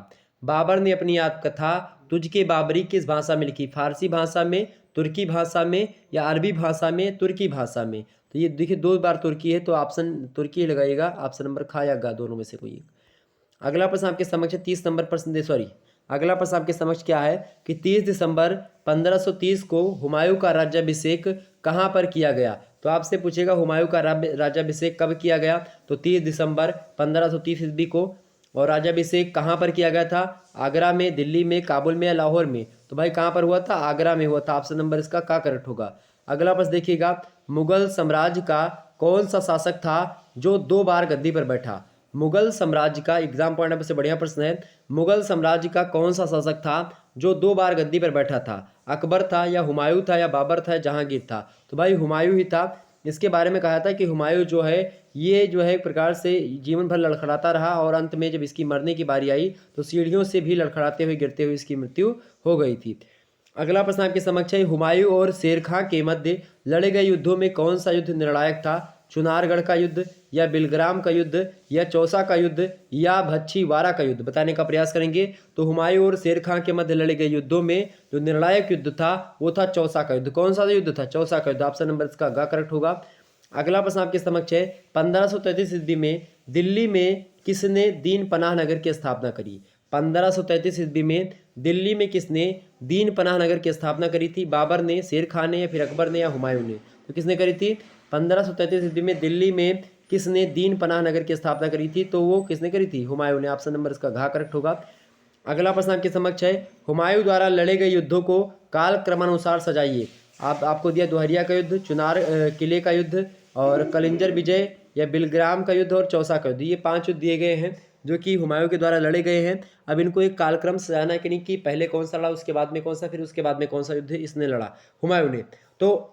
A: बाबर ने अपनी आत्मकथा तुझके बाबरी किस भाषा में लिखी? फारसी भाषा में, तुर्की भाषा में या अरबी भाषा में, तुर्की भाषा में? तो ये देखिए 2 बार तुर्की है तो ऑप्शन तुर्की लगाइएगा। ऑप्शन नंबर खा या गा, दोनों में से कोई एक। अगला प्रश्न आपके समक्ष 30 नंबर प्रश्न सॉरी अगला प्रश्न आपके समक्ष क्या है कि 30 दिसंबर 1530 को हुमायूं का राज्याभिषेक कहाँ पर किया गया? तो आपसे पूछेगा हुमायूं का राज्याभिषेक कब किया गया? तो 30 दिसंबर 1530 ईस्वी को। और राज्याभिषेक कहाँ पर किया गया था? आगरा में, दिल्ली में, काबुल में या लाहौर में? तो भाई कहाँ पर हुआ था? आगरा में हुआ था। ऑप्शन नंबर इसका का करेक्ट होगा। अगला प्रश्न देखिएगा, मुगल साम्राज्य का कौन सा शासक था जो 2 बार गद्दी पर बैठा? मुगल साम्राज्य का, एग्जाम पॉइंट से बढ़िया प्रश्न है, मुगल साम्राज्य का कौन सा शासक था जो 2 बार गद्दी पर बैठा था? अकबर था या हुमायूं था या बाबर था या जहांगीर था? तो भाई हुमायूं ही था। इसके बारे में कहा था कि हुमायूं जो है ये जो है एक प्रकार से जीवन भर लड़खड़ाता रहा और अंत में जब इसकी मरने की बारी आई तो सीढ़ियों से भी लड़खड़ाते हुए गिरते हुए इसकी मृत्यु हो गई थी। अगला प्रश्न आपके समक्ष है, हुमायूं और शेर खां के मध्य लड़े गए युद्धों में कौन सा युद्ध निर्णायक था? चुनारगढ़ का युद्ध या बिलग्राम का युद्ध या चौसा का युद्ध या भच्छीवाड़ा का युद्ध? बताने का प्रयास करेंगे। तो हुमायूं और शेर खां के मध्य लड़े गए युद्धों में जो निर्णायक युद्ध था वो था चौसा का युद्ध। कौन सा युद्ध था? चौसा का युद्ध। ऑप्शन नंबर इसका ग करेक्ट होगा। अगला प्रश्न आपके समक्ष है, 1533 ईस्वी में दिल्ली में किसने दीन पनाह नगर की स्थापना करी? 1533 ईस्वी में दिल्ली में किसने दीन पनाह नगर की स्थापना करी थी? बाबर ने, शेर खान ने, या फिर अकबर ने, या हुमायूं ने? तो किसने करी थी? 1533 ईस्वी में दिल्ली में किसने दीन पनाह नगर की स्थापना करी थी? तो वो किसने करी थी? हुमायूं ने। ऑप्शन नंबर इसका घ करेक्ट होगा। अगला प्रश्न आपके समक्ष है, हुमायूं द्वारा लड़े गए युद्धों को काल क्रमानुसार सजाइए। आपको दिया दोहरिया का युद्ध, चुनार किले का युद्ध, और कलिंजर विजय, या बिलग्राम का युद्ध, और चौसा का युद्ध। ये 5 युद्ध दिए गए हैं जो कि हुमायूं के द्वारा लड़े गए हैं। अब इनको एक कालक्रम सजाना है कि नहीं, कि पहले कौन सा लड़ा, उसके बाद में कौन सा, फिर उसके बाद में कौन सा युद्ध इसने लड़ा, हुमायूं ने। तो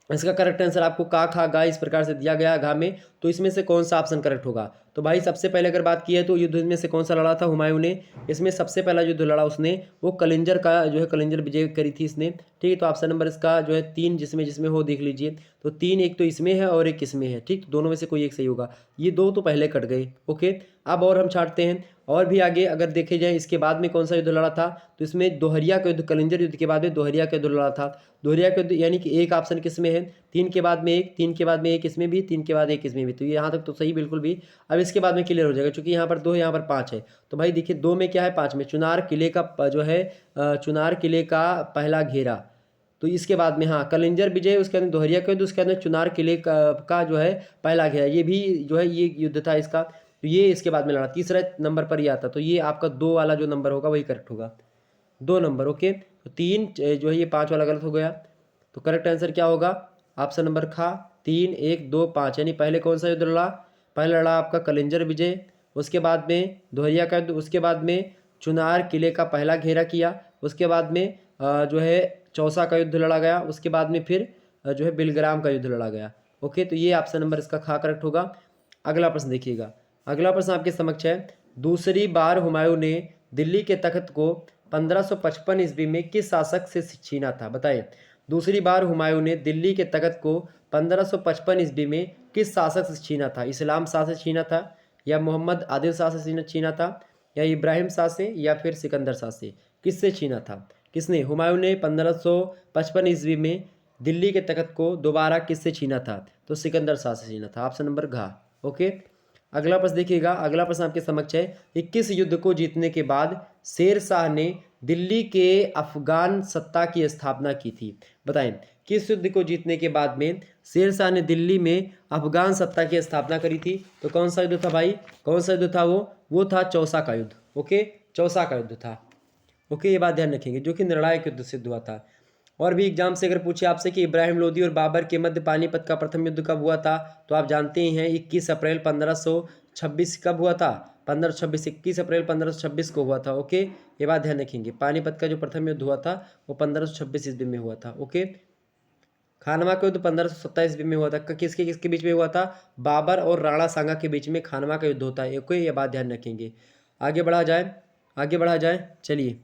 A: इसका करेक्ट आंसर आपको का, खा, गा इस प्रकार से दिया गया घा में। तो इसमें से कौन सा ऑप्शन करेक्ट होगा? तो भाई सबसे पहले अगर बात की है तो युद्ध में से कौन सा लड़ा था हुमायूं ने? इसमें सबसे पहला युद्ध लड़ा उसने वो कलिंजर का जो है कलिंजर विजय करी थी इसने। ठीक है, तो ऑप्शन नंबर इसका जो है 3 जिसमें जिसमें हो देख लीजिए। तो 3 एक तो इसमें है और एक इसमें है। ठीक, तो दोनों में से कोई एक सही होगा। ये 2 तो पहले कट गए। ओके, अब और हम छांटते हैं और भी आगे अगर देखे जाए इसके बाद में कौन सा युद्ध लड़ा था, तो इसमें दोहरिया का युद्ध, कलिंजर युद्ध के बाद में दोहरिया का युद्ध लड़ा था। दोहरिया का युद्ध यानी कि एक ऑप्शन किसमें है? 3 के बाद में एक, 3 के बाद में एक इसमें भी, 3 के बाद एक इसमें भी। तो ये यहाँ तक तो सही बिल्कुल भी। अब इसके बाद में क्लियर हो जाएगा क्योंकि यहाँ पर 2 है, यहाँ पर 5 है। तो भाई देखिए 2 में क्या है, 5 में चुनार किले का जो है चुनार किले का पहला घेरा। तो इसके बाद में हाँ कलिंजर विजय, उसके अंदर दोहरिया का युद्ध, उसके अंदर चुनार किले का जो है पहला घेरा। ये भी जो है ये युद्ध था इसका। तो ये इसके बाद में लड़ा, तीसरा नंबर पर ही आता। तो ये आपका 2 वाला जो नंबर होगा वही करेक्ट होगा, 2 नंबर। ओके, तो 3 जो है ये 5 वाला गलत हो गया। तो करेक्ट आंसर क्या होगा? ऑप्शन नंबर खा, 3, 1, 2, 5। यानी पहले कौन सा युद्ध लड़ा? पहले लड़ा आपका कलिंजर विजय, उसके बाद में दोहरिया का युद्ध, उसके बाद में चुनार किले का पहला घेरा किया, उसके बाद में जो है चौसा का युद्ध लड़ा गया, उसके बाद में फिर जो है बिलग्राम का युद्ध लड़ा गया। ओके, तो ये ऑप्शन नंबर इसका खा करेक्ट होगा। अगला प्रश्न देखिएगा। अगला प्रश्न आपके समक्ष है, दूसरी बार हुमायूं ने दिल्ली के तख्त को 1555 ईस्वी में किस शासक से छीना था? बताएं। दूसरी बार हुमायूं ने दिल्ली के तख्त को 1555 ईस्वी में किस शासक से छीना था? इस्लाम शाह से छीना था, या मोहम्मद आदिल शाह से छीना था, या इब्राहिम शाह से, या फिर सिकंदर शाह से? किससे छीना था? किसने? हुमायूं ने 1555 ईस्वी में दिल्ली के तख्त को दोबारा किससे छीना था? तो सिकंदर शाह से छीना था। ऑप्शन नंबर घ। ओके, अगला प्रश्न देखिएगा। अगला प्रश्न आपके समक्ष है कि किस युद्ध को जीतने के बाद शेर शाह ने दिल्ली के अफगान सत्ता की स्थापना की थी? बताएं, किस युद्ध को जीतने के बाद में शेर शाह ने दिल्ली में अफगान सत्ता की स्थापना करी थी? तो कौन सा युद्ध था भाई? कौन सा युद्ध था वो था चौसा का युद्ध। ओके, चौसा का युद्ध था। ओके, ये बात ध्यान रखेंगे, जो कि निर्णायक युद्ध सिद्ध हुआ था। और भी एग्जाम से अगर पूछे आपसे कि इब्राहिम लोदी और बाबर के मध्य पानीपत का प्रथम युद्ध कब हुआ था, तो आप जानते ही हैं 21 अप्रैल 1526 कब हुआ था? 1526, 21 अप्रैल 1526 को हुआ था। ओके, ये बात ध्यान रखेंगे। पानीपत का जो प्रथम युद्ध हुआ था वो 1526 ईस्वी में हुआ था। ओके, खानवा का युद्ध 1527 ईस्वी में हुआ था। किसके किसके बीच में हुआ था? बाबर और राणा सांगा के बीच में खानवा का युद्ध होता है। ओके, ये बात ध्यान रखेंगे। आगे बढ़ा जाए, आगे बढ़ा जाए, चलिए।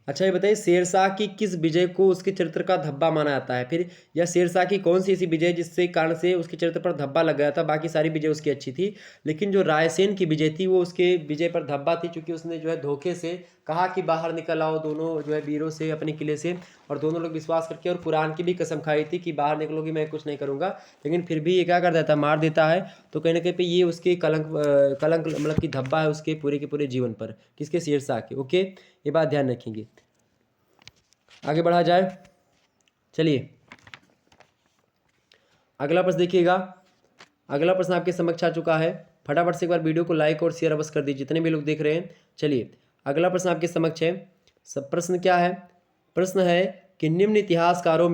A: अच्छा ये बताइए, शेरशाह की किस विजय को उसके चरित्र का धब्बा माना जाता है? फिर या शेरशाह की कौन सी ऐसी विजय जिससे कारण से उसके चरित्र पर धब्बा लग गया था? बाकी सारी विजय उसकी अच्छी थी, लेकिन जो रायसेन की विजय थी वो उसके विजय पर धब्बा थी, क्योंकि उसने जो है धोखे से कहा कि बाहर निकल आओ दोनों जो है वीरों से अपने किले से, और दोनों लोग विश्वास करके और कुरान की भी कसम खाई थी कि बाहर निकलोगी मैं कुछ नहीं करूँगा, लेकिन फिर भी ये क्या कर देता है, मार देता है। तो कहीं ना कहीं पे ये उसके कलंक मतलब कि धब्बा है उसके पूरे के पूरे जीवन पर। किसके? शेरशाह के। ओके, ये बात ध्यान रखेंगे। आगे बढ़ा जाए, चलिए अगला प्रश्न देखिएगा। अगला प्रश्न आपके समक्ष आ चुका है। फटाफट से एक बार वीडियो को लाइक और शेयर अवश्य कर दीजिए जितने भी लोग देख रहे हैं। चलिए अगला प्रश्न आपके समक्ष है। सब प्रश्न क्या है? प्रश्न है कि निम्न इतिहासकारों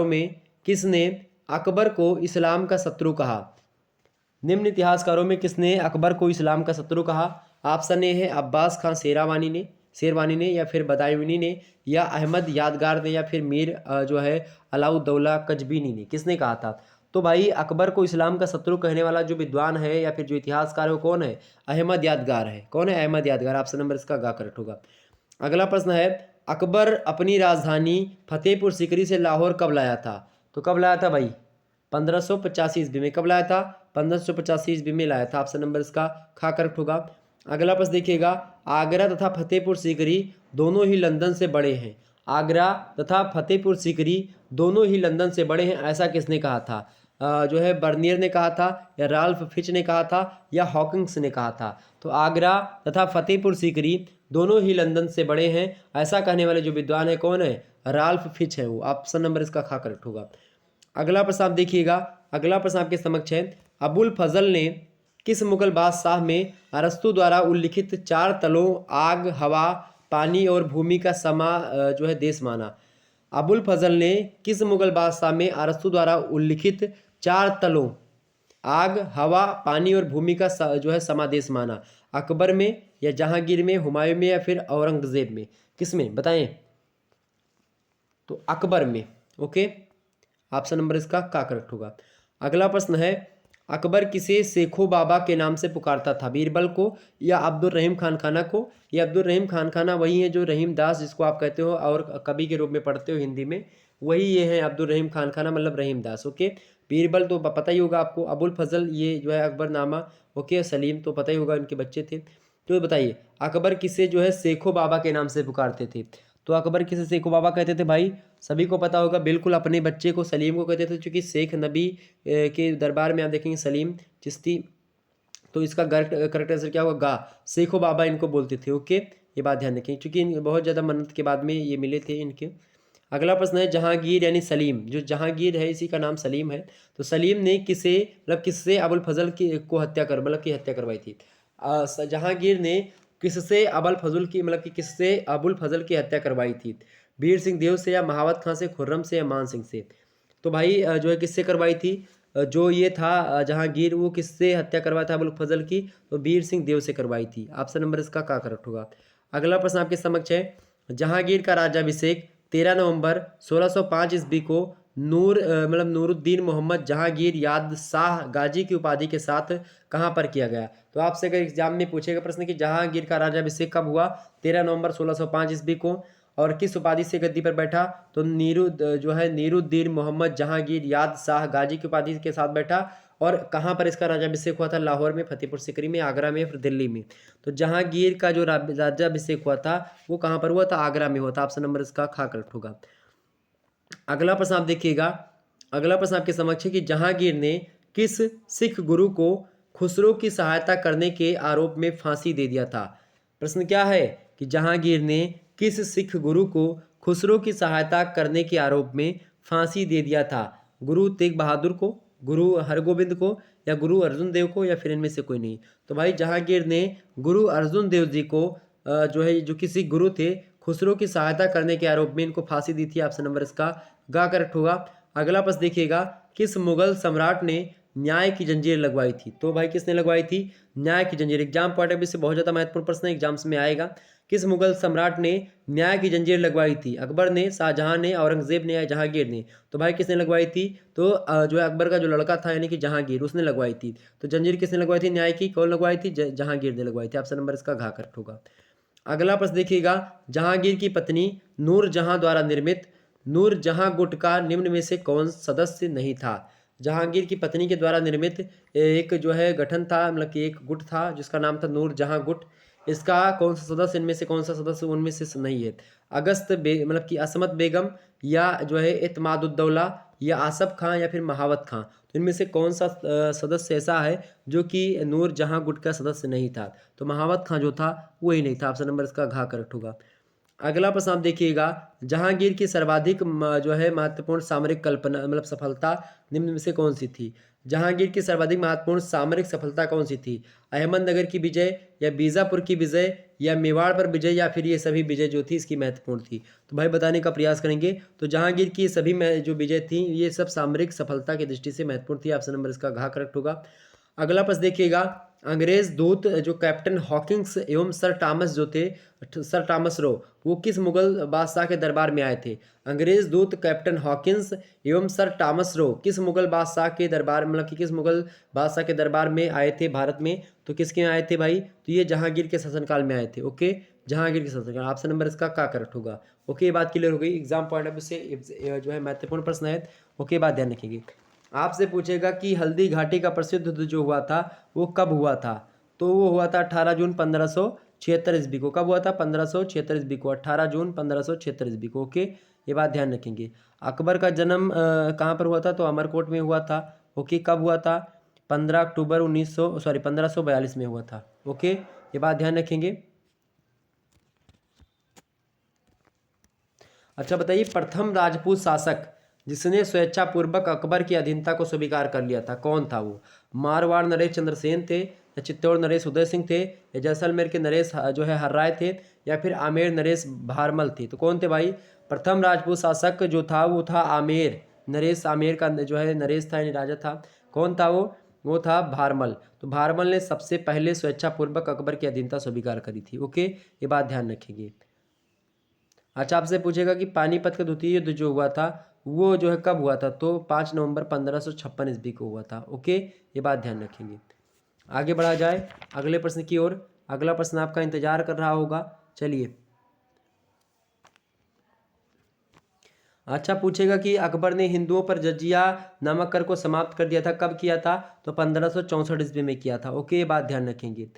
A: में किसने अकबर को इस्लाम का शत्रु कहा? निम्न इतिहासकारों में किसने अकबर को इस्लाम का शत्रु कहा? ऑप्शन ए है अब्बास खान शेरवानी ने, या फिर बदायूनी ने, या अहमद यादगार ने, या फिर मीर जो है अलाउद्दौला कजबीनी ने। किसने कहा था? तो भाई अकबर को इस्लाम का शत्रु कहने वाला जो विद्वान है या फिर जो इतिहासकार है वो कौन है? अहमद यादगार है। कौन है? अहमद यादगार। ऑप्शन नंबर इसका गा करेक्ट होगा। अगला प्रश्न है, अकबर अपनी राजधानी फतेहपुर सीकरी से लाहौर कब लाया था? तो कब लाया था भाई? 1585 ईस्वी में। कब लाया था? 1585 ईस्वी में लाया था। ऑप्शन नंबर इसका खा करेक्ट होगा। अगला प्रश्न देखिएगा, आगरा तथा फतेहपुर सीकरी दोनों ही लंदन से बड़े हैं। आगरा तथा फतेहपुर सीकरी दोनों ही लंदन से बड़े हैं, ऐसा किसने कहा था? जो है बर्नियर ने कहा था, या राल्फ फिच ने कहा था, या हॉकिंग्स ने कहा था? तो आगरा तथा फतेहपुर सीकरी दोनों ही लंदन से बड़े हैं, ऐसा कहने वाले जो विद्वान है कौन है? राल्फ फिच है वो। ऑप्शन नंबर इसका खा करेक्ट होगा। अगला प्रश्न आप देखिएगा, अगला प्रश्न आपके समक्ष है, अबुल फजल ने किस मुगल बादशाह में अरस्तु द्वारा उल्लिखित 4 तलों आग, हवा, पानी और भूमि का जो है देश माना? अबुल फजल ने किस मुगल बादशाह में अरस्तु द्वारा उल्लिखित 4 तलों आग, हवा, पानी और भूमि का जो है समादेश माना? अकबर में, या जहांगीर में, हुमायूं में, या फिर औरंगजेब में? किसमें बताएं? तो अकबर में। ओके, ऑप्शन नंबर इसका का करेक्ट होगा। अगला प्रश्न है, अकबर किसे शेखो बाबा के नाम से पुकारता था? बीरबल को, या अब्दुल रहीम खान खाना को? या अब्दुल रहीम खान खाना वही है जो रहीम दास जिसको आप कहते हो और कवि के रूप में पढ़ते हो हिंदी में, वही ये है अब्दुल रहीम खान खाना, मतलब रहीम दास। ओके, बीरबल तो पता ही होगा आपको, अबुल फजल ये जो है अकबरनामा, ओके, सलीम तो पता ही होगा इनके बच्चे थे। तो बताइए अकबर किसे जो है शेखो बाबा के नाम से पुकारते थे? तो अकबर किसे शेखो बाबा कहते थे भाई? सभी को पता होगा, बिल्कुल अपने बच्चे को सलीम को कहते थे, क्योंकि शेख नबी के दरबार में आप देखेंगे सलीम चिश्ती, तो इसका करेक्ट आंसर क्या होगा? गा, शेखो बाबा इनको बोलते थे। ओके, ये बात ध्यान रखें, क्योंकि बहुत ज़्यादा मन्नत के बाद में ये मिले थे इनके। अगला प्रश्न है, जहांगीर यानी सलीम, जो जहांगीर है इसी का नाम सलीम है, तो सलीम ने किसे मतलब किससे अबुल फजल की को हत्या कर मतलब की हत्या करवाई थी? जहांगीर ने किससे अबुल फजल की मतलब कि किससे अबुल फजल की हत्या करवाई थी? वीर सिंह देव से, या महावत खां से, खुर्रम से, या मान सिंह से? तो भाई जो है किससे करवाई थी? जो ये था जहांगीर, वो किससे हत्या करवाया था अबुल फजल की? तो वीर सिंह देव से करवाई थी। ऑप्शन नंबर इसका का करेक्ट होगा। अगला प्रश्न आपके समक्ष है, जहांगीर का राज्याभिषेक 13 नवंबर 1605 ईस्वी को मतलब नूरुद्दीन मोहम्मद जहांगीर याद शाह गाजी की उपाधि के साथ कहाँ पर किया गया? तो आपसे अगर एग्जाम में पूछेगा प्रश्न कि जहांगीर का राज्याभिषेक कब हुआ? 13 नवंबर 1605 ईस्वी को, और किस उपाधि से गद्दी पर बैठा? तो जो है नीरुद्दीन मोहम्मद जहांगीर याद शाह गाजी की उपाधि के साथ बैठा। और कहाँ पर इसका राज्याभिषेक हुआ था? लाहौर में, फतेहपुर सीकरी में, आगरा में, फिर दिल्ली में? तो जहांगीर का जो राज्याभिषेक हुआ था वो कहाँ पर हुआ था? आगरा में हुआ था। ऑप्शन नंबर इसका खा करेक्ट होगा। अगला प्रश्न आप देखिएगा, अगला प्रश्न आपके समक्ष है कि जहांगीर ने किस सिख गुरु को खुसरो की सहायता करने के आरोप में फांसी दे दिया था? प्रश्न क्या है कि जहांगीर ने किस सिख गुरु को खुसरो की सहायता करने के आरोप में फांसी दे दिया था? गुरु तेग बहादुर को, गुरु हरगोविंद को, या गुरु अर्जुन देव को, या फिर इनमें से कोई नहीं? तो भाई जहांगीर ने गुरु अर्जुन देव जी को जो है जो किसी गुरु थे खुसरो की सहायता करने के आरोप में इनको फांसी दी थी। ऑप्शन नंबर इसका गा करेक्ट होगा। अगला प्रश्न देखिएगा, किस मुगल सम्राट ने न्याय की जंजीर लगवाई थी? तो भाई किसने लगवाई थी न्याय की जंजीर? एग्जाम पॉइंट ऑफ व्यू से बहुत ज़्यादा महत्वपूर्ण प्रश्न है, एग्जाम्स में आएगा। किस मुगल सम्राट ने न्याय की जंजीर लगवाई थी? अकबर ने, शाहजहां ने, औरंगजेब ने, या जहांगीर ने? तो भाई किसने लगवाई थी? तो जो है अकबर का जो लड़का था यानी कि जहांगीर, उसने लगवाई थी। तो जंजीर किसने लगवाई थी न्याय की? कौन लगवाई थी? जहांगीर ने लगवाई थी। ऑप्शन नंबर इसका घा करेक्ट होगा। अगला प्रश्न देखिएगा, जहांगीर की पत्नी नूरजहां द्वारा निर्मित नूरजहां गुट का निम्न में से कौन सदस्य नहीं था? जहांगीर की पत्नी के द्वारा निर्मित एक जो है गठन था, मतलब कि एक गुट था जिसका नाम था नूरजहां गुट। इसका कौन सा सदस्य, इनमें से कौन सा सदस्य उनमें से नहीं है? मतलब कि असमत बेगम, या जो है एतमादुद्दौला, या आसफ खां, या फिर महावत खां? तो इनमें से कौन सा सदस्य ऐसा है जो कि नूरजहां गुट का सदस्य नहीं था? तो महावत खां जो था वही नहीं था। ऑप्शन नंबर इसका घा करेक्ट होगा। अगला प्रश्न आप देखिएगा, जहांगीर की सर्वाधिक जो है महत्वपूर्ण सामरिक कल्पना मतलब सफलता निम्न में से कौन सी थी? जहांगीर की सर्वाधिक महत्वपूर्ण सामरिक सफलता कौन सी थी? अहमदनगर की विजय, या बीजापुर की विजय, या मेवाड़ पर विजय, या फिर ये सभी विजय जो थी इसकी महत्वपूर्ण थी? तो भाई बताने का प्रयास करेंगे। तो जहांगीर की सभी जो विजय थी ये सब सामरिक सफलता की दृष्टि से महत्वपूर्ण थी। ऑप्शन नंबर इसका घा करेक्ट होगा। अगला प्रश्न देखिएगा, अंग्रेज दूत जो कैप्टन हॉकिंग्स एवं सर टॉमस जो थे, सर टॉमस रो, वो किस मुगल बादशाह के दरबार में आए थे? अंग्रेज दूत कैप्टन हॉकिंस एवं सर टॉमस रो किस मुगल बादशाह के दरबार मतलब कि किस मुगल बादशाह के दरबार में आए थे भारत में? तो किसके आए थे भाई? तो ये जहांगीर के शासनकाल में आए थे। ओके, जहांगीर के शासनकाल। ऑप्शन नंबर इसका का करेक्ट होगा। ओके, ये बात क्लियर हो गई। एग्जाम पॉइंट ऑफ व्यू से जो है महत्वपूर्ण प्रश्न है। ओके, बात ध्यान रखिएगा। आपसे पूछेगा कि हल्दी घाटी का प्रसिद्ध युद्ध जो हुआ था वो कब हुआ था? तो वो हुआ था 18 जून 1576 ईस्वी को। कब हुआ था? 1576 ईस्वी को, 18 जून 1576 ईस्वी को। ओके, ये बात ध्यान रखेंगे। अकबर का जन्म कहाँ पर हुआ था? तो अमरकोट में हुआ था। ओके, कब हुआ था? 1542 में हुआ था। ओके, ये बात ध्यान रखेंगे। अच्छा बताइए, प्रथम राजपूत शासक जिसने स्वेच्छापूर्वक अकबर की अधीनता को स्वीकार कर लिया था, कौन था वो? मारवाड़ नरेश चंद्रसेन थे, या चित्तौड़ नरेश उदय सिंह थे, या जैसलमेर के नरेश जो है हर्राय थे, या फिर आमेर नरेश भारमल थे? तो कौन थे भाई? प्रथम राजपूत शासक जो था वो था आमेर नरेश। आमेर का जो है नरेश था यानी राजा था। कौन था वो था भारमल। तो भारमल ने सबसे पहले स्वेच्छापूर्वक अकबर की अधीनता स्वीकार करी थी। ओके, ये बात ध्यान रखेंगे। अच्छा, आपसे पूछेगा कि पानीपत का द्वितीय युद्ध जो हुआ था वो जो है कब हुआ था? तो 5 नवंबर 1556 ईस्वी को हुआ था। ओके, ये बात ध्यान रखेंगे। आगे बढ़ा जाए अगले प्रश्न की ओर। अगला प्रश्न आपका इंतजार कर रहा होगा। चलिए, अच्छा पूछेगा कि अकबर ने हिंदुओं पर जजिया नामक कर को समाप्त कर दिया था, कब किया था? तो 1564 ईस्वी में किया था। ओके, ये बात ध्यान रखेंगे।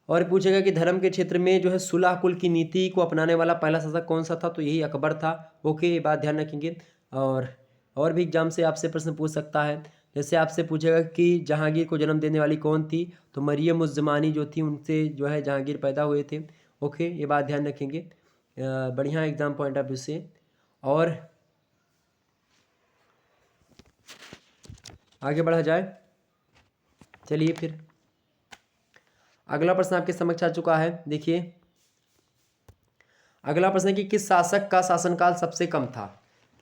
A: और पूछेगा कि धर्म के क्षेत्र में जो है सुलह कुल की नीति को अपनाने वाला पहला शासक कौन सा था? तो यही अकबर था। ओके, ये बात ध्यान रखेंगे। और भी एग्जाम से आपसे प्रश्न पूछ सकता है। जैसे आपसे पूछेगा कि जहांगीर को जन्म देने वाली कौन थी? तो मरियम उज़ ज़मानी जो थी, उनसे जो है जहांगीर पैदा हुए थे। ओके, ये बात ध्यान रखेंगे। बढ़िया एग्जाम पॉइंट ऑफ व्यू से। और आगे बढ़ा जाए। चलिए फिर अगला प्रश्न आपके समक्ष आ चुका है। देखिए, अगला प्रश्न है कि किस शासक का शासनकाल सबसे कम था?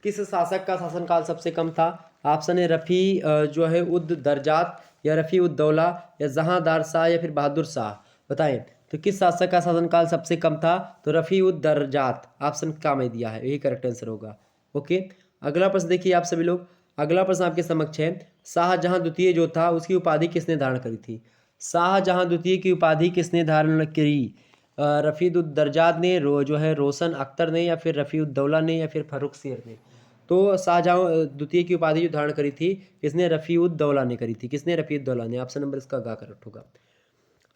A: किस शासक का शासनकाल सबसे कम था? ऑप्शन है रफ़ी जो है उद दरजात, या रफ़ी उद दौला, या जहांदार शाह, या फिर बहादुर शाह? बताएं, तो किस शासक का शासनकाल सबसे कम था? तो रफ़ी उद दरजात ऑप्शन का में दिया है, यही करेक्ट आंसर होगा। ओके, अगला प्रश्न देखिए आप सभी लोग। अगला प्रश्न आपके समक्ष है, शाहजहां द्वितीय जो था उसकी उपाधि किसने धारण करी थी? शाहजहां द्वितीय की उपाधि किसने धारण करी? रफ़ीदुद्दरजाद ने, जो है रोशन अख्तर ने, या फिर रफ़ीउद्दौला ने, या फिर फर्रुख शेर ने? तो शाहजहां द्वितीय की उपाधि जो धारण करी थी किसने? रफ़ीउद्दौला ने करी थी। किसने? रफ़ीउद्दौला ने। ऑप्शन नंबर इसका गा करेक्ट होगा।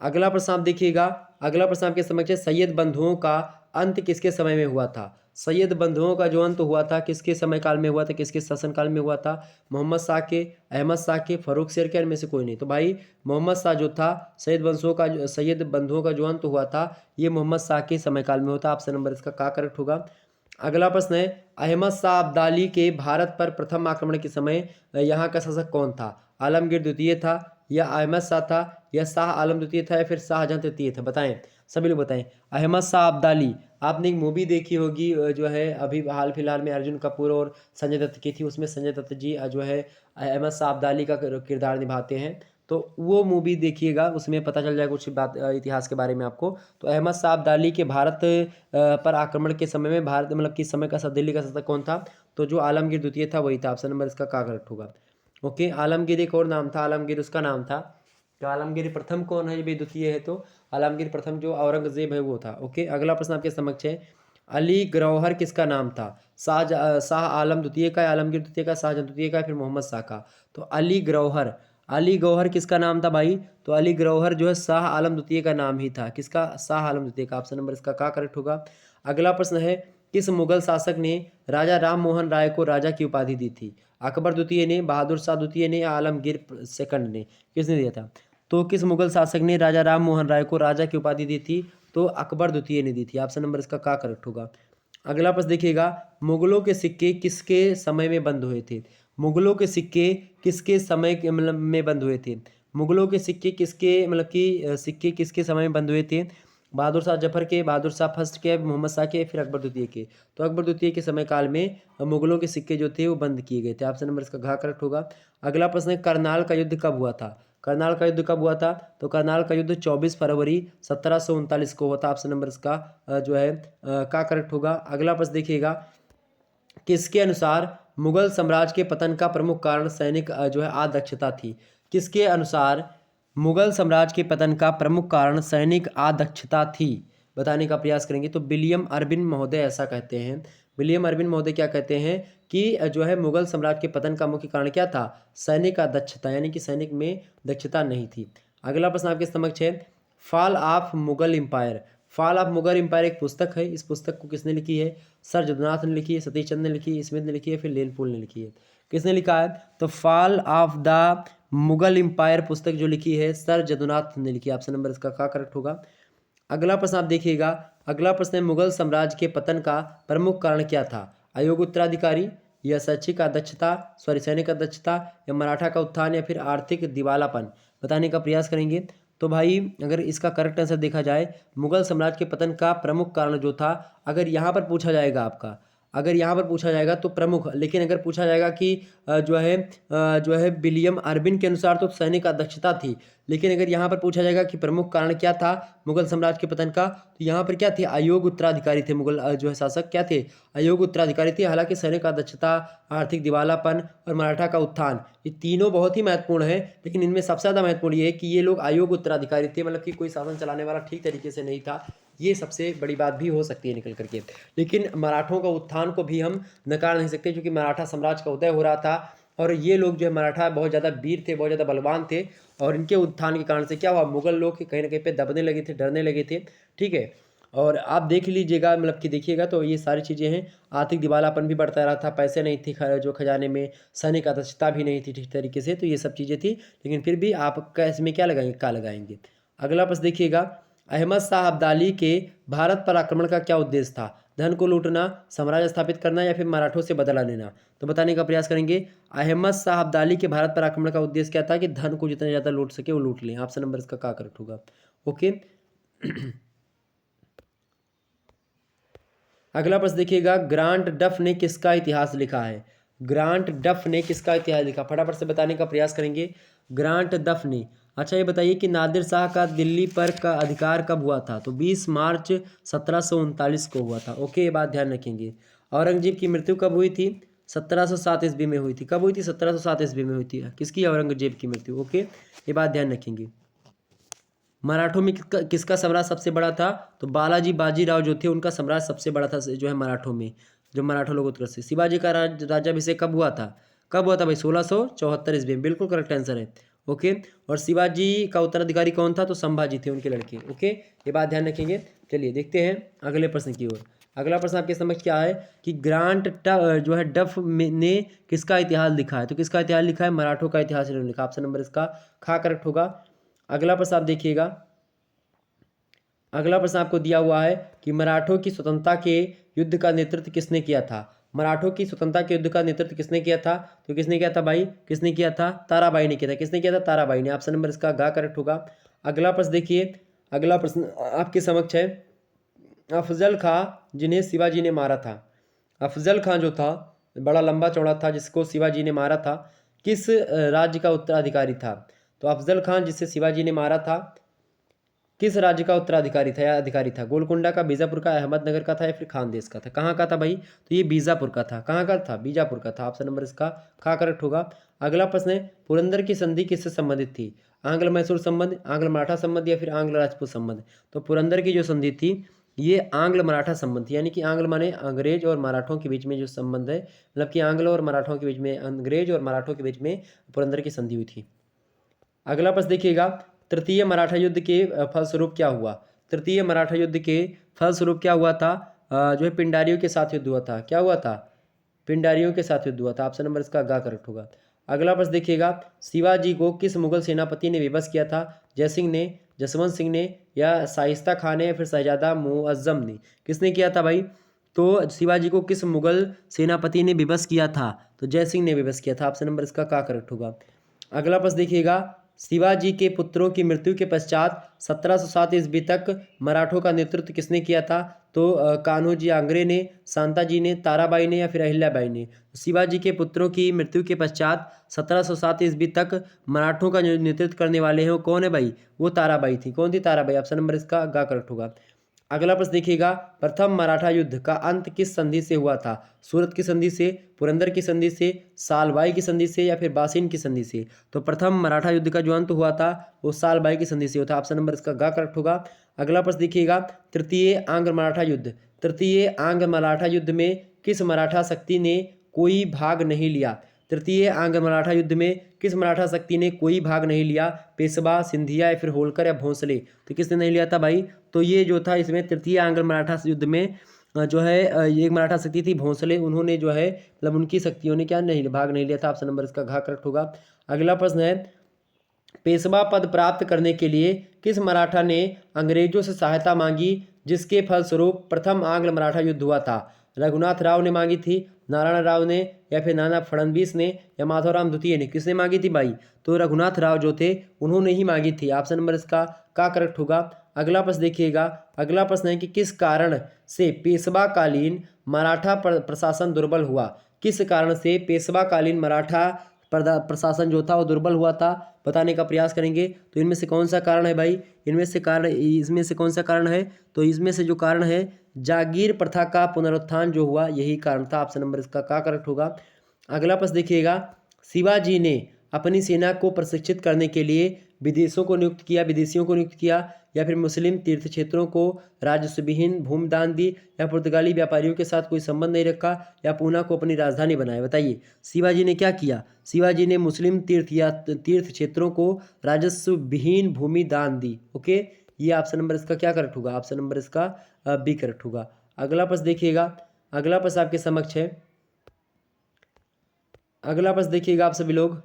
A: अगला प्रश्न आप देखिएगा। अगला प्रश्न आपके समक्ष है, सैयद बंधुओं का अंत किसके समय में हुआ था? सैयद बंधुओं का जो अंत हुआ था किसके समय काल में हुआ था? किसके शासनकाल में हुआ था? मोहम्मद शाह के, अहमद शाह के, फर्रुख शेर के, इनमें से कोई नहीं। तो भाई मोहम्मद शाह जो था, सैयद बंधुओं का जो अंत हुआ था ये मोहम्मद शाह के समय काल में होता। ऑप्शन नंबर इसका करेक्ट होगा। अगला प्रश्न है, अहमद शाह अब्दाली के भारत पर प्रथम आक्रमण के समय यहाँ का शासक कौन था? आलमगीर द्वितीय था, या अहमद शाह था, या शाह आलम द्वितीय था, या फिर शाहजहां तृतीय था? बताएं, सभी लोग बताएं। अहमद शाह अब्दाली, आपने एक मूवी देखी होगी जो है अभी हाल फिलहाल में अर्जुन कपूर और संजय दत्त की थी, उसमें संजय दत्त जी जो है अहमद शाह अब्दाली का किरदार निभाते हैं। तो वो मूवी देखिएगा, उसमें पता चल जाएगा कुछ बात इतिहास के बारे में आपको। तो अहमद शाह अब्दाली के भारत पर आक्रमण के समय में भारत मतलब किस समय का दिल्ली का शासक कौन था? तो जो आलमगीर द्वितीय था वही था। ऑप्शन नंबर इसका करेक्ट होगा। ओके, आलमगीर एक और नाम था, आलमगीर उसका नाम था। तो आलमगीर प्रथम कौन है? ये द्वितीय है तो आलमगीर प्रथम जो औरंगजेब है वो था। ओके, अगला प्रश्न आपके समक्ष है, अली गौहर किसका नाम था? शाह आलम द्वितीय का, आलमगीर द्वितीय का, शाहजहां द्वितीय का, फिर मोहम्मद शाह का? तो अली गौहर, अली गौहर किसका नाम था भाई? तो अली गौहर जो है शाह आलम द्वितीय का नाम ही था। किसका? शाह आलम द्वितीय का। ऑप्शन नंबर इसका करेक्ट होगा। अगला प्रश्न है, किस मुगल शासक ने राजा राम मोहन राय को राजा की उपाधि दी थी? अकबर द्वितीय ने, बहादुर शाह द्वितीय ने, या आलमगीर सेकंड ने? किसने दिया था? तो किस मुगल शासक ने राजा राम मोहन राय को राजा की उपाधि दी थी? तो अकबर द्वितीय ने दी थी। ऑप्शन नंबर इसका करेक्ट होगा। अगला प्रश्न देखिएगा, मुगलों के सिक्के किसके समय में बंद हुए थे? मुगलों के सिक्के किसके समय के मतलब में बंद हुए थे? मुगलों के सिक्के किसके मतलब कि सिक्के किसके समय में बंद हुए थे? बहादुर शाह जफर के, बहादुर शाह फर्स्ट के, मोहम्मद शाह के, फिर अकबर द्वितीय के? तो अकबर द्वितीय के समय काल में मुगलों के सिक्के जो थे वो बंद किए गए थे। ऑप्शन नंबर इसका करेक्ट होगा। अगला प्रश्न है, करनाल का युद्ध कब हुआ था? करनाल का युद्ध कब हुआ था? तो करनाल का युद्ध 24 फरवरी 1739 को हुआ था। ऑप्शन नंबर इसका जो है करेक्ट होगा। अगला प्रश्न देखिएगा, किसके अनुसार मुगल साम्राज्य के पतन का प्रमुख कारण सैनिक जो है अदक्षता थी? किसके अनुसार मुगल साम्राज्य के पतन का प्रमुख कारण सैनिक अदक्षता थी? बताने का प्रयास करेंगे। तो विलियम अर्विन महोदय ऐसा कहते हैं। विलियम अर्विन महोदय क्या कहते हैं कि जो है मुगल साम्राज्य के पतन का मुख्य कारण क्या था? सैनिक अदक्षता, यानी कि सैनिक में दक्षता नहीं थी। अगला प्रश्न आपके समक्ष है, fall of Mughal empire. Fall of Mughal empire एक पुस्तक है। इस पुस्तक को किसने लिखी है? सर जदुनाथ ने लिखी है, सतीश चंद्र ने लिखी है, स्मिथ ने लिखी है, फिर लेनपोल ने लिखी है? किसने लिखा है? तो fall of the Mughal empire पुस्तक जो लिखी है सर जदुनाथ ने लिखी है। ऑप्शन नंबर इसका क्या करेक्ट होगा? अगला प्रश्न आप देखिएगा। अगला प्रश्न है, मुगल साम्राज्य के पतन का प्रमुख कारण क्या था? अयोग्य उत्तराधिकारी, या शैक्षिक अदक्षता, सैनिक अदक्षता, या मराठा का उत्थान, या फिर आर्थिक दिवालापन? बताने का प्रयास करेंगे। तो भाई अगर इसका करेक्ट आंसर देखा जाए, मुगल साम्राज्य के पतन का प्रमुख कारण जो था, अगर यहाँ पर पूछा जाएगा आपका, अगर यहाँ पर पूछा जाएगा तो प्रमुख, लेकिन अगर पूछा जाएगा कि जो है विलियम अर्बिन के अनुसार तो सैनिक अदक्षता थी, लेकिन अगर यहाँ पर पूछा जाएगा कि प्रमुख कारण क्या था मुगल साम्राज्य के पतन का, तो यहाँ पर क्या थे? अयोग्य उत्तराधिकारी थे। मुगल जो है शासक क्या थे? अयोग्य उत्तराधिकारी थे। हालांकि सैनिक अदक्षता, आर्थिक दिवालापन और मराठा का उत्थान, ये तीनों बहुत ही महत्वपूर्ण है, लेकिन इनमें सबसे ज़्यादा महत्वपूर्ण ये है कि ये लोग अयोग्य उत्तराधिकारी थे, मतलब कि कोई शासन चलाने वाला ठीक तरीके से नहीं था। ये सबसे बड़ी बात भी हो सकती है निकल करके। लेकिन मराठों का उत्थान को भी हम नकार नहीं सकते, क्योंकि मराठा साम्राज्य का उदय हो रहा था और ये लोग जो है मराठा बहुत ज़्यादा वीर थे, बहुत ज़्यादा बलवान थे, और इनके उत्थान के कारण से क्या हुआ? मुगल लोग कहीं ना कहीं पे दबने लगे थे, डरने लगे थे। ठीक है, और आप देख लीजिएगा, मतलब कि देखिएगा तो ये सारी चीज़ें हैं। आर्थिक दिवालापन भी बढ़ता रहा था, पैसे नहीं थे जो खजाने में, सैनिक अदक्षता भी नहीं थी ठीक तरीके से, तो ये सब चीज़ें थी। लेकिन फिर भी आप कैसे में क्या लगाएंगे? क्या लगाएंगे? अगला प्रश्न देखिएगा। अहमद शाह अब्दाली के भारत पर आक्रमण का क्या उद्देश्य था? धन को लूटना, साम्राज्य स्थापित करना, या फिर मराठों से बदला लेना? तो बताने का प्रयास करेंगे। अहमद शाह अब्दाली के भारत पर आक्रमण का उद्देश्य क्या था? कि धन को जितना ज़्यादा लूट सके वो लूट लें। ऑप्शन नंबर इसका क्या करेक्ट होगा? ओके। अगला प्रश्न देखिएगा। ग्रांट डफ ने किसका इतिहास लिखा है? ग्रांट डफ ने किसका इतिहास लिखा? फटाफट से बताने का प्रयास करेंगे। ग्रांट डफ ने, अच्छा ये बताइए कि नादिर शाह का दिल्ली पर का अधिकार कब हुआ था? तो 20 मार्च 1739 को हुआ था। ओके, ये बात ध्यान रखेंगे। औरंगजेब की मृत्यु कब हुई थी? 1707 ईस्वी में हुई थी। कब हुई थी? 1707 ईस्वी में हुई थी। किसकी? औरंगजेब की मृत्यु। ओके, ये बात ध्यान रखेंगे। मराठों में किसका साम्राज्य सबसे बड़ा था? तो बालाजी बाजीराव जो थे उनका साम्राज्य सबसे बड़ा था जो है मराठों में, जो मराठा लोग उत्कर्ष से। शिवाजी का राज्याभिषेक कब हुआ था? कब हुआ था भाई? 1674 ईस्वी में। बिल्कुल करेक्ट आंसर है। ओके, और शिवाजी का उत्तराधिकारी कौन था? तो संभाजी थे, उनके लड़के। ओके, ये बात ध्यान रखेंगे। चलिए देखते हैं अगले प्रश्न की ओर। अगला प्रश्न आपके समझ क्या है कि ग्रांट जो है डफ ने किसका इतिहास लिखा है? तो किसका इतिहास लिखा है? मराठों का इतिहास इन्होंने लिखा। ऑप्शन नंबर इसका खा करेक्ट होगा। अगला प्रश्न आप देखिएगा। अगला प्रश्न आपको दिया हुआ है कि मराठों की स्वतंत्रता के युद्ध का नेतृत्व किसने किया था? मराठों की स्वतंत्रता के युद्ध का नेतृत्व किसने किया था? तो किसने किया था भाई? किसने किया था? ताराबाई ने किया था। किसने किया था? ताराबाई ने। ऑप्शन नंबर इसका गा करेक्ट होगा। अगला प्रश्न देखिए। अगला प्रश्न आपके समक्ष है। अफजल खां जिन्हें शिवाजी ने मारा था, अफजल खां जो था बड़ा लंबा चौड़ा था जिसको शिवाजी ने मारा था, किस राज्य का उत्तराधिकारी था? तो अफजल खां जिसे शिवाजी ने मारा था किस राज्य का उत्तराधिकारी था या अधिकारी था? गोलकुंडा का, बीजापुर का, अहमदनगर का था, या फिर खानदेश का था? कहाँ का था भाई? तो ये बीजापुर का था। कहाँ का था? बीजापुर का था। ऑप्शन नंबर इसका खा करेक्ट होगा। अगला प्रश्न है, पुरंदर की संधि किससे संबंधित थी? आंग्ल मैसूर संबंध, आंग्ल मराठा संबंध, या फिर आंग्ल राजपूत संबंध? तो पुरंदर की जो संधि थी ये आंग्ल मराठा संबंध थी, यानी कि आंग्ल माने अंग्रेज और मराठों के बीच में जो संबंध है, मतलब कि आंग्ल और मराठों के बीच में, अंग्रेज और मराठों के बीच में पुरंदर की संधि हुई थी। अगला प्रश्न देखिएगा। तृतीय मराठा युद्ध के फलस्वरूप क्या हुआ? तृतीय मराठा युद्ध के फलस्वरूप क्या हुआ था? जो है पिंडारियों के साथ युद्ध हुआ था। क्या हुआ था? पिंडारियों के साथ युद्ध हुआ था। ऑप्शन नंबर इसका गा करेक्ट होगा। अगला प्रश्न देखिएगा। शिवाजी को किस मुगल सेनापति ने विवश किया था? जयसिंह ने, जसवंत सिंह ने, या शाइस्ता खान ने, या फिर शहजादा मुअज्जम ने? किसने किया था भाई? तो शिवाजी को किस मुगल सेनापति ने विवश किया था? तो जयसिंह ने विवश किया था। ऑप्शन नंबर इसका क्या करेक्ट होगा। अगला प्रश्न देखिएगा। शिवाजी के पुत्रों की मृत्यु के पश्चात 1707 ईस्वी तक मराठों का नेतृत्व किसने किया था? तो कान्होजी आंग्रे ने, शांताजी ने, ताराबाई ने, या फिर अहिल्याबाई ने? शिवाजी के पुत्रों की मृत्यु के पश्चात 1707 ईस्वी तक मराठों का जो नेतृत्व करने वाले हैं वो कौन है भाई? वो ताराबाई थी। कौन थी? ताराबाई। ऑप्शन नंबर इसका गा करेक्ट होगा। अगला प्रश्न देखिएगा। प्रथम मराठा युद्ध का अंत किस संधि से हुआ था? सूरत की संधि से, पुरंदर की संधि से, सालबाई की संधि से, या फिर बासिन की संधि से? तो प्रथम मराठा युद्ध का जो अंत हुआ था वो सालबाई की संधि से हुआ था। ऑप्शन नंबर इसका गा करेक्ट होगा। अगला प्रश्न देखिएगा। तृतीय आंग्ल मराठा युद्ध, तृतीय आंग्ल मराठा युद्ध में किस मराठा शक्ति ने कोई भाग नहीं लिया? तृतीय आंग्ल मराठा युद्ध में किस मराठा शक्ति ने कोई भाग नहीं लिया? पेशवा, सिंधिया, या फिर होलकर, या भोंसले? तो किसने नहीं लिया था भाई? तो ये जो था इसमें तृतीय आंग्ल मराठा युद्ध में जो है ये एक मराठा शक्ति थी भोंसले, उन्होंने जो है मतलब उनकी शक्तियों ने क्या नहीं भाग नहीं लिया था। ऑप्शन नंबर इसका घ करेक्ट होगा। अगला प्रश्न है, पेशवा पद प्राप्त करने के लिए किस मराठा ने अंग्रेजों से सहायता मांगी, जिसके फलस्वरूप प्रथम आंग्ल मराठा युद्ध हुआ था? रघुनाथ राव ने मांगी थी, नारायण राव ने, या फिर नाना फडणवीस ने, या माधवराम द्वितीय ने? किसने मांगी थी भाई? तो रघुनाथ राव जो थे उन्होंने ही मांगी थी। ऑप्शन नंबर इसका का करेक्ट होगा। अगला प्रश्न देखिएगा। अगला प्रश्न है कि किस कारण से पेशवाकालीन मराठा प्रशासन दुर्बल हुआ? किस कारण से पेशवाकालीन मराठा प्रशासन जो था वो दुर्बल हुआ था, बताने का प्रयास करेंगे। तो इनमें से कौन सा कारण है भाई? इसमें से कौन सा कारण है? तो इसमें से जो कारण है, जागीर प्रथा का पुनरुत्थान जो हुआ, यही कारण था। ऑप्शन नंबर इसका का करेक्ट होगा। अगला प्रश्न देखिएगा। शिवाजी ने अपनी सेना को प्रशिक्षित करने के लिए विदेशियों को नियुक्त किया, या फिर मुस्लिम तीर्थ क्षेत्रों को राजस्व विहीन भूमि दान दी, या पुर्तगाली व्यापारियों के साथ कोई संबंध नहीं रखा, या पूना को अपनी राजधानी बनाया? बताइए, शिवाजी ने क्या किया? शिवाजी ने मुस्लिम तीर्थ क्षेत्रों को राजस्व विहीन भूमि दान दी। ओके, ये ऑप्शन नंबर इसका क्या करेक्ट होगा? ऑप्शन नंबर इसका बी करेक्ट होगा। अगला प्रश्न देखिएगा। अगला प्रश्न आपके समक्ष है। अगला प्रश्न देखिएगा आप सभी लोग।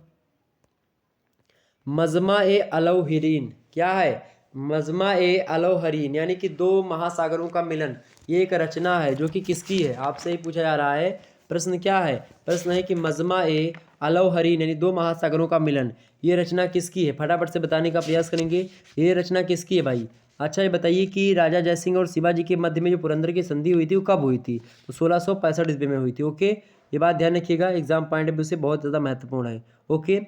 A: मजमा ए अलौहरीन क्या है? मजमा ए अलौहरीन यानी कि दो महासागरों का मिलन, ये एक रचना है जो कि किसकी है? आपसे ही पूछा जा रहा है। प्रश्न क्या है? प्रश्न है कि मजमा ए अलौहरीन यानी दो महासागरों का मिलन, ये रचना किसकी है? फटाफट से बताने का प्रयास करेंगे। ये रचना किसकी है भाई? अच्छा, ये बताइए कि राजा जयसिंह और शिवाजी के मध्य में जो पुरंदर की संधि हुई थी वो कब हुई थी? तो 1665 ईस्वी में हुई थी। ओके, ये बात ध्यान रखिएगा, एग्जाम पॉइंट ऑफ व्यू से बहुत ज़्यादा महत्वपूर्ण है। ओके,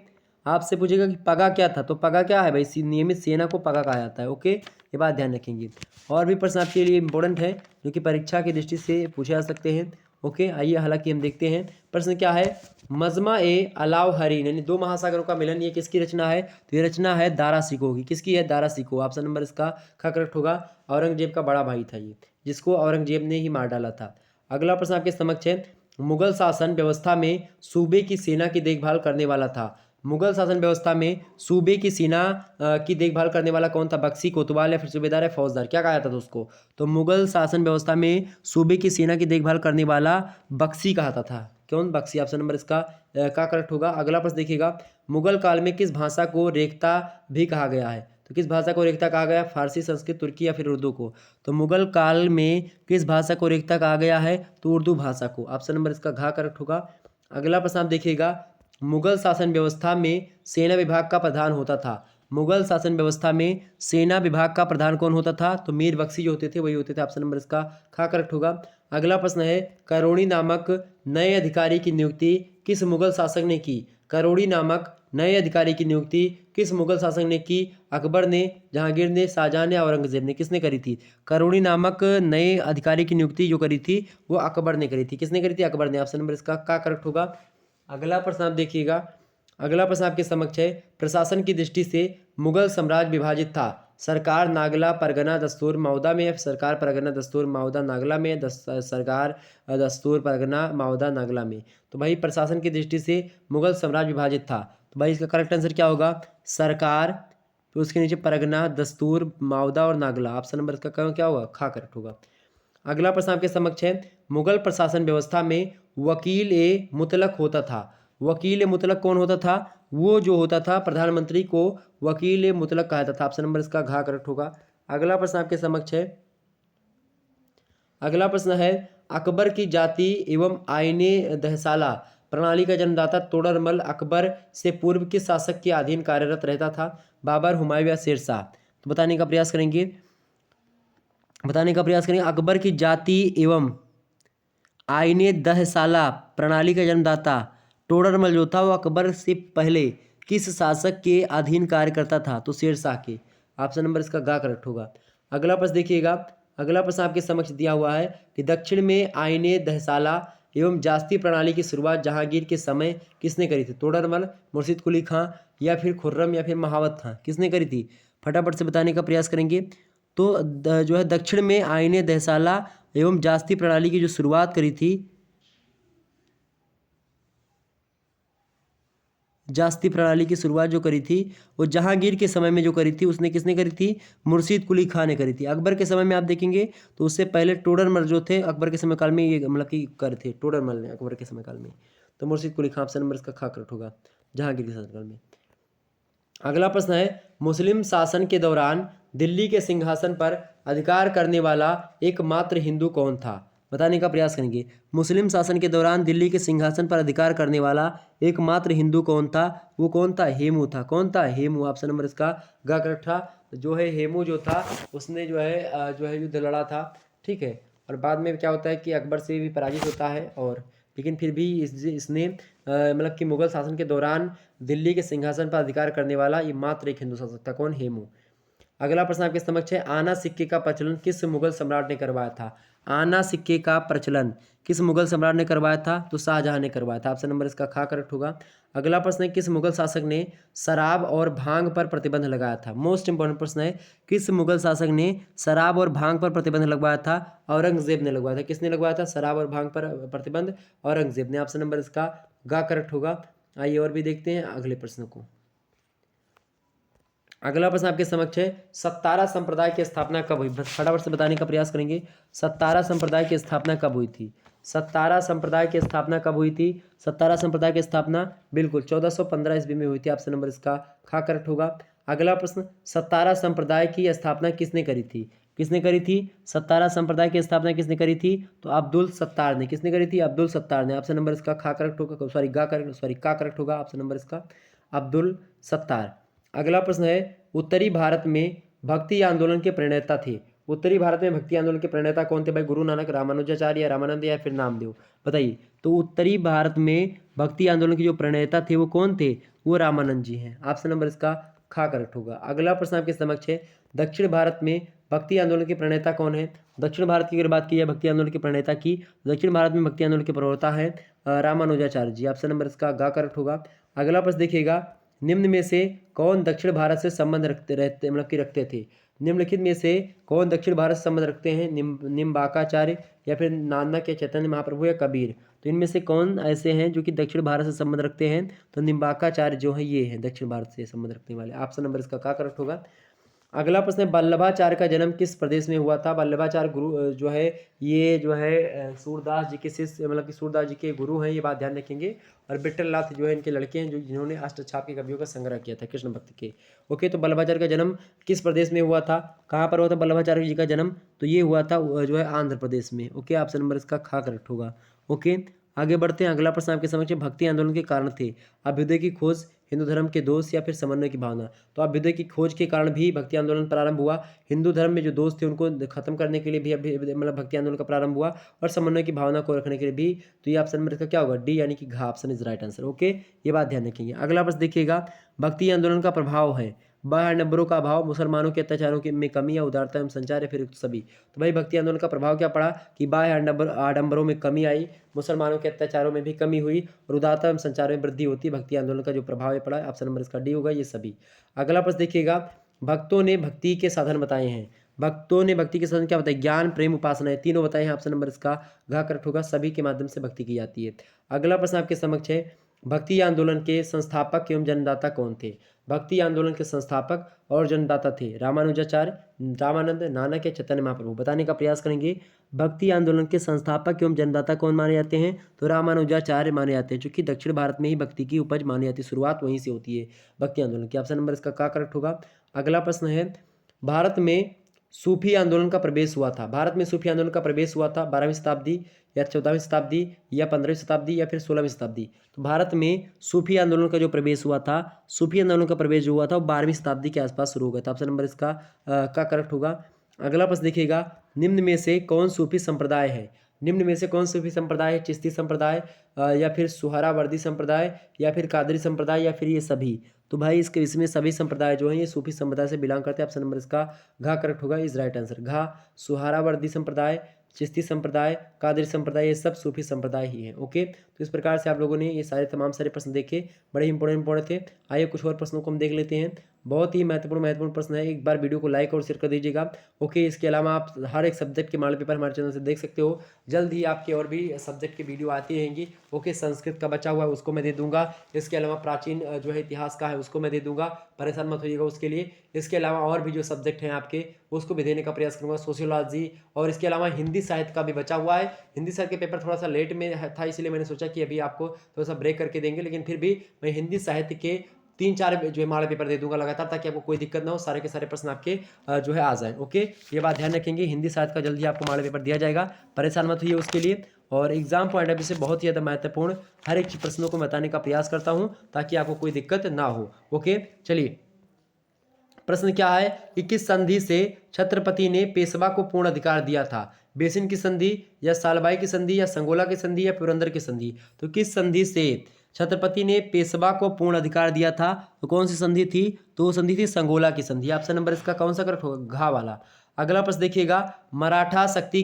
A: आपसे पूछेगा कि पगा क्या था? तो पगा क्या है भाई? नियमित सेना को पगा कहा जाता है। ओके, ये बात ध्यान रखेंगे। और भी प्रश्न आपके लिए इंपॉर्टेंट है जो कि परीक्षा की दृष्टि से पूछे जा सकते हैं। ओके, आइए हालांकि हम देखते हैं प्रश्न क्या है। मजमा ए अलाउहरीन यानी दो महासागरों का मिलन, ये किसकी रचना है? तो ये रचना है दारा सिकोह की। किसकी है? दारा सिकोह। ऑप्शन नंबर इसका ख करेक्ट होगा। औरंगजेब का बड़ा भाई था ये, जिसको औरंगजेब ने ही मार डाला था। अगला प्रश्न आपके समक्ष है। मुगल शासन व्यवस्था में सूबे की सेना की देखभाल करने वाला था। मुगल शासन व्यवस्था में सूबे की सेना की देखभाल करने वाला कौन था? बख्शी, कोतवाल, या फिर सूबेदार, या फौजदार? क्या कहा जाता था उसको? तो मुगल शासन व्यवस्था में सूबे की सेना की देखभाल करने वाला बख्शी कहता था। कौन? बख्शी। ऑप्शन नंबर इसका का करेक्ट होगा। अगला प्रश्न देखिएगा। मुगल काल में किस भाषा को रेखता भी कहा गया है? तो किस भाषा को रेखता कहा गया? फारसी, संस्कृत, तुर्की, या फिर उर्दू को? तो मुगल काल में किस भाषा को रेखता कहा गया है? तो उर्दू भाषा को। ऑप्शन नंबर इसका घ करेक्ट होगा। अगला प्रश्न आप देखिएगा। मुगल शासन व्यवस्था में सेना विभाग का प्रधान होता था। मुगल शासन व्यवस्था में सेना विभाग का प्रधान कौन होता था? तो मीर बख्शी जो होते थे वही होते थे। ऑप्शन नंबर इसका खा करेक्ट होगा। अगला प्रश्न है, करोड़ी नामक नए अधिकारी की नियुक्ति किस मुगल शासक ने की? करोड़ी नामक नए अधिकारी की नियुक्ति किस मुगल शासक ने की? अकबर ने, जहांगीर ने, शाहजहां ने, औरंगजेब ने? किसने करी थी? करोड़ी नामक नए अधिकारी की नियुक्ति जो करी थी वो अकबर ने करी थी। किसने करी थी? अकबर ने। ऑप्शन नंबर इसका का करेक्ट होगा। अगला प्रश्न आप देखिएगा। अगला प्रश्न आपके समक्ष है। प्रशासन की दृष्टि से मुगल साम्राज्य विभाजित था। सरकार नागला परगना दस्तूर माउदा में, सरकार परगना दस्तूर माउदा नागला में, सरकार दस्तूर परगना माउदा नागला में? तो भाई प्रशासन की दृष्टि से मुगल साम्राज्य विभाजित था। तो भाई इसका करेक्ट आंसर क्या होगा? सरकार, फिर उसके नीचे परगना, दस्तूर, माउदा और नागला। ऑप्शन नंबर इसका क्या होगा? खा करेक्ट होगा। अगला प्रश्न आपके समक्ष है। मुगल प्रशासन व्यवस्था में वकील ए मुतलक होता था। वकील ए मुतलक कौन होता था? वो जो होता था प्रधानमंत्री को वकील ए मुतलक कहा जाता था। ऑप्शन नंबर इसका घ करेक्ट होगा। अगला प्रश्न आपके समक्ष है। अगला प्रश्न है, अकबर की जाति एवं आईने दहसाला प्रणाली का जन्मदाता तोडरमल अकबर से पूर्व किस शासक के अधीन कार्यरत रहता था? बाबर, हुमायूं, या शेरशाह? तो बताने का प्रयास करेंगे। अकबर की जाति एवं आईने दहसाला प्रणाली का जन्मदाता टोडरमल जो था वो अकबर से पहले किस शासक के अधीन कार्य करता था? तो शेरशाह के। ऑप्शन नंबर इसका गा करेक्ट होगा। अगला प्रश्न देखिएगा। अगला प्रश्न आपके समक्ष दिया हुआ है कि दक्षिण में आईने दहसाला एवं जास्ती प्रणाली की शुरुआत जहांगीर के समय किसने करी थी? तोडरमल, मुर्शिद कुली खां, या फिर खुर्रम, या फिर महावत खां? किसने करी थी? फटाफट से बताने का प्रयास करेंगे। तो जो है दक्षिण में आईने दहसाला एवं जास्ती प्रणाली की जो शुरुआत करी थी, जास्ती प्रणाली की शुरुआत जो करी थी वो जहांगीर के समय में जो करी थी उसने किसने करी थी? मुर्शीद कुली खां ने करी थी। अकबर के समय में आप देखेंगे तो उससे पहले टोडरमल जो थे अकबर के समय काल में ये मतलब कि करे थे टोडरमल ने अकबर के समय काल में। तो मुर्शीद कुली खां ऑप्शन नंबर इसका खा करेक्ट होगा जहांगीर के शासनकाल में। अगला प्रश्न है मुस्लिम शासन के दौरान दिल्ली के सिंहासन पर अधिकार करने वाला एकमात्र हिंदू कौन था? बताने का प्रयास करेंगे। मुस्लिम शासन के दौरान दिल्ली के सिंहासन पर अधिकार करने वाला एकमात्र हिंदू कौन था? वो कौन था? हेमू था। कौन था? हेमू। ऑप्शन नंबर इसका ग करेक्ट था। जो है हेमू जो था उसने जो है युद्ध लड़ा था। ठीक है। और बाद में क्या होता है कि अकबर से भी पराजित होता है और लेकिन फिर भी इसने मतलब कि मुगल शासन के दौरान दिल्ली के सिंहासन पर अधिकार करने वाला ये मात्र एक हिंदू शासक था। कौन? हेमू। अगला प्रश्न आपके समक्ष है आना सिक्के का प्रचलन किस मुगल सम्राट ने करवाया था? आना सिक्के का प्रचलन किस मुगल सम्राट ने करवाया था? तो शाहजहां ने करवाया था। ऑप्शन नंबर इसका खा करेक्ट होगा। अगला प्रश्न है किस मुगल शासक ने शराब और भांग पर प्रतिबंध लगाया था? मोस्ट इंपॉर्टेंट प्रश्न है किस मुगल शासक ने शराब और भांग पर प्रतिबंध लगवाया था? औरंगजेब ने लगवाया था। किसने लगवाया था शराब और भांग पर प्रतिबंध? औरंगजेब ने। ऑप्शन नंबर इसका गा करेक्ट होगा। आइए और भी देखते हैं अगले प्रश्न को। अगला प्रश्न आपके समक्ष है सत्तारा संप्रदाय की स्थापना कब हुई? फटाफट से बताने का प्रयास करेंगे। सत्तारा संप्रदाय की स्थापना कब हुई थी? सत्तारा संप्रदाय की स्थापना कब हुई थी? सत्तारा संप्रदाय की स्थापना बिल्कुल 1415 ईस्वी में हुई थी। ऑप्शन नंबर इसका खा करेक्ट होगा। अगला प्रश्न सत्तारा संप्रदाय की स्थापना किसने करी थी? किसने करी थी? सत्तारा संप्रदाय की स्थापना किसने करी थी? तो अब्दुल सत्तार ने। किसने करी थी? अब्दुल सत्तार ने। ऑप्शन नंबर इसका खा करेक्ट होगा सॉरी का करेक्ट होगा। ऑप्शन नंबर इसका अब्दुल सत्तार। अगला प्रश्न है उत्तरी भारत में भक्ति आंदोलन के प्रणेता थे। उत्तरी भारत में भक्ति आंदोलन के प्रणेता कौन थे भाई? गुरु नानक, रामानुजाचार्य या रामानंद या फिर नामदेव? बताइए। तो उत्तरी भारत में भक्ति आंदोलन के जो प्रणेता थे वो कौन थे? वो रामानंद जी हैं। ऑप्शन नंबर इसका खा करेक्ट होगा। अगला प्रश्न आपके समक्ष है दक्षिण भारत में भक्ति आंदोलन के प्रणेता कौन है? दक्षिण भारत की अगर बात की जाए भक्ति आंदोलन के प्रणेता की, दक्षिण भारत में भक्ति आंदोलन के प्रवक्ता है रामानुजाचार्य जी। ऑप्शन नंबर इसका गा करेक्ट होगा। अगला प्रश्न देखिएगा निम्न में से कौन दक्षिण भारत से संबंध रखते थे? निम्नलिखित में से कौन दक्षिण भारत से संबंध रखते हैं? निम्बाकाचार्य या फिर नानक या चैतन्य महाप्रभु या कबीर? तो इनमें से कौन ऐसे हैं जो कि दक्षिण भारत से संबंध रखते हैं? तो निम्बाकाचार्य जो है ये हैं दक्षिण भारत से संबंध रखने वाले। ऑप्शन नंबर इसका क्या करेक्ट होगा। अगला प्रश्न है वल्लभाचार्य का जन्म किस प्रदेश में हुआ था? वल्लभाचार्य गुरु जो है ये जो है सूरदास जी के शिष्य मतलब कि सूरदास जी के गुरु हैं, ये बात ध्यान रखेंगे। और विट्ठलनाथ जो है इनके लड़के हैं जो जिन्होंने अष्टछाप के कवियों का संग्रह किया था कृष्ण भक्त के। ओके, तो वल्लभाचार्य का जन्म किस प्रदेश में हुआ था? कहाँ पर हुआ था वल्लभाचार्य जी का जन्म? तो ये हुआ था जो है आंध्र प्रदेश में। ओके, ऑप्शन नंबर इसका खा करेक्ट होगा। ओके, आगे बढ़ते हैं। अगला प्रश्न आपके समक्ष भक्ति आंदोलन के कारण थे अभ्युदय की खोज, हिंदू धर्म के दोष या फिर समन्वय की भावना? तो अभ्युदय की खोज के कारण भी भक्ति आंदोलन प्रारंभ हुआ। हिंदू धर्म में जो दोष थे उनको खत्म करने के लिए भी मतलब भक्ति आंदोलन का प्रारंभ हुआ और समन्वय की भावना को रखने के लिए भी। तो ये ऑप्शन में इसका क्या होगा? डी यानी कि घा option is right answer. Okay, ये बात ध्यान रखेंगे। अगला प्रश्न देखिएगा भक्ति आंदोलन का प्रभाव है बाह्य आडंबरों का अभाव, मुसलमानों के अत्याचारों के में कमी या उदारता एवं संचार या फिर सभी? तो भाई भक्ति आंदोलन का प्रभाव क्या पड़ा कि बाह्य आडंबरों में कमी आई, मुसलमानों के अत्याचारों में भी कमी हुई और उदारता एवं संचार में वृद्धि होती। भक्ति आंदोलन का जो प्रभाव है पड़ा। ऑप्शन नंबर इसका डी होगा ये सभी। अगला प्रश्न देखिएगा भक्तों ने भक्ति के साधन बताए हैं। भक्तों ने भक्ति के साधन क्या बताए? ज्ञान, प्रेम, उपासना, तीनों बताए हैं। ऑप्शन नंबर इसका घ करेक्ट होगा। सभी के माध्यम से भक्ति की जाती है। अगला प्रश्न आपके समक्ष है भक्ति आंदोलन के संस्थापक एवं जन्मदाता कौन थे? भक्ति आंदोलन के संस्थापक और जन्मदाता थे रामानुजाचार्य, रामानंद, नानक या चैतन्य महाप्रभु? बताने का प्रयास करेंगे। भक्ति आंदोलन के संस्थापक एवं जन्मदाता कौन माने जाते हैं? तो रामानुजाचार्य माने जाते हैं, क्योंकि दक्षिण भारत में ही भक्ति की उपज मानी जाती है, शुरुआत वहीं से होती है भक्ति आंदोलन की। ऑप्शन नंबर इसका क्या करेक्ट होगा। अगला प्रश्न है भारत में सूफी आंदोलन का प्रवेश हुआ था। भारत में सूफी आंदोलन का प्रवेश हुआ था 12वीं शताब्दी या 14वीं शताब्दी या 15वीं शताब्दी या फिर 16वीं शताब्दी? तो भारत में सूफी आंदोलन का जो प्रवेश हुआ था, सूफी आंदोलन का प्रवेश जो हुआ था वो 12वीं शताब्दी के आसपास शुरू हो गया था। ऑप्शन नंबर इसका का करेक्ट होगा। अगला प्रश्न देखिएगा निम्न में से कौन सूफी संप्रदाय है? निम्न में से कौन सूफी संप्रदाय है? चिश्ती संप्रदाय या फिर सुहरावर्दी संप्रदाय या फिर कादरी संप्रदाय या फिर ये सभी? तो भाई इसमें सभी संप्रदाय जो हैं ये सूफी संप्रदाय से बिलोंग करते हैं। ऑप्शन नंबर इसका घा करेक्ट होगा इज राइट आंसर। घा सुहरावर्दी संप्रदाय, चिश्ती संप्रदाय, कादरी संप्रदाय ये सब सूफी संप्रदाय ही हैं। ओके, तो इस प्रकार से आप लोगों ने ये सारे तमाम सारे प्रश्न देखे, बड़े इंपॉर्टेंट थे। आइए कुछ और प्रश्नों को हम देख लेते हैं। बहुत ही महत्वपूर्ण प्रश्न है। एक बार वीडियो को लाइक और शेयर कर दीजिएगा। ओके, इसके अलावा आप हर एक सब्जेक्ट के मॉडल पेपर हमारे चैनल से देख सकते हो। जल्द ही आपके और भी सब्जेक्ट की वीडियो आती रहेंगी। ओके, संस्कृत का बचा हुआ है उसको मैं दे दूंगा। इसके अलावा प्राचीन जो है इतिहास का है उसको मैं दे दूंगा, परेशान मत होइएगा उसके लिए। इसके अलावा और भी जो सब्जेक्ट हैं आपके उसको भी देने का प्रयास करूंगा, सोशियोलॉजी, और इसके अलावा हिंदी साहित्य का भी बचा हुआ है। हिंदी साहित्य के पेपर थोड़ा सा लेट में था, इसलिए मैंने सोचा कि अभी आपको थोड़ा सा ब्रेक करके देंगे, लेकिन फिर भी मैं हिंदी साहित्य के 3-4 जो है मॉडल पेपर दे दूंगा लगातार, ताकि आपको कोई दिक्कत ना हो, सारे के सारे प्रश्न आपके जो है आ जाएं। ओके, ये बात ध्यान रखेंगे, हिंदी साहित्य का जल्दी आपको मॉडल पेपर दिया जाएगा, परेशान मत होइए उसके लिए। और एग्जाम पॉइंट ऑफ व्यू से बहुत ही ज़्यादा महत्वपूर्ण हर एक प्रश्नों को बताने का प्रयास करता हूँ, ताकि आपको कोई दिक्कत ना हो। ओके, चलिए प्रश्न क्या है कि किस संधि से छत्रपति ने पेशवा को पूर्ण अधिकार दिया था? बेसिन की संधि, या सालबाई की संधि, या संगोला की संधि, या पुरंदर की संधि? तो किस संधि से छत्रपति ने पेशवा को पूर्ण अधिकार दिया था? तो कौन सी संधि थी? तो वो संधि थी संगोला की संधि। ऑप्शन नंबर इसका कौन सा करेक्ट होगा? घ वाला। अगला प्रश्न देखिएगा, मराठा शक्ति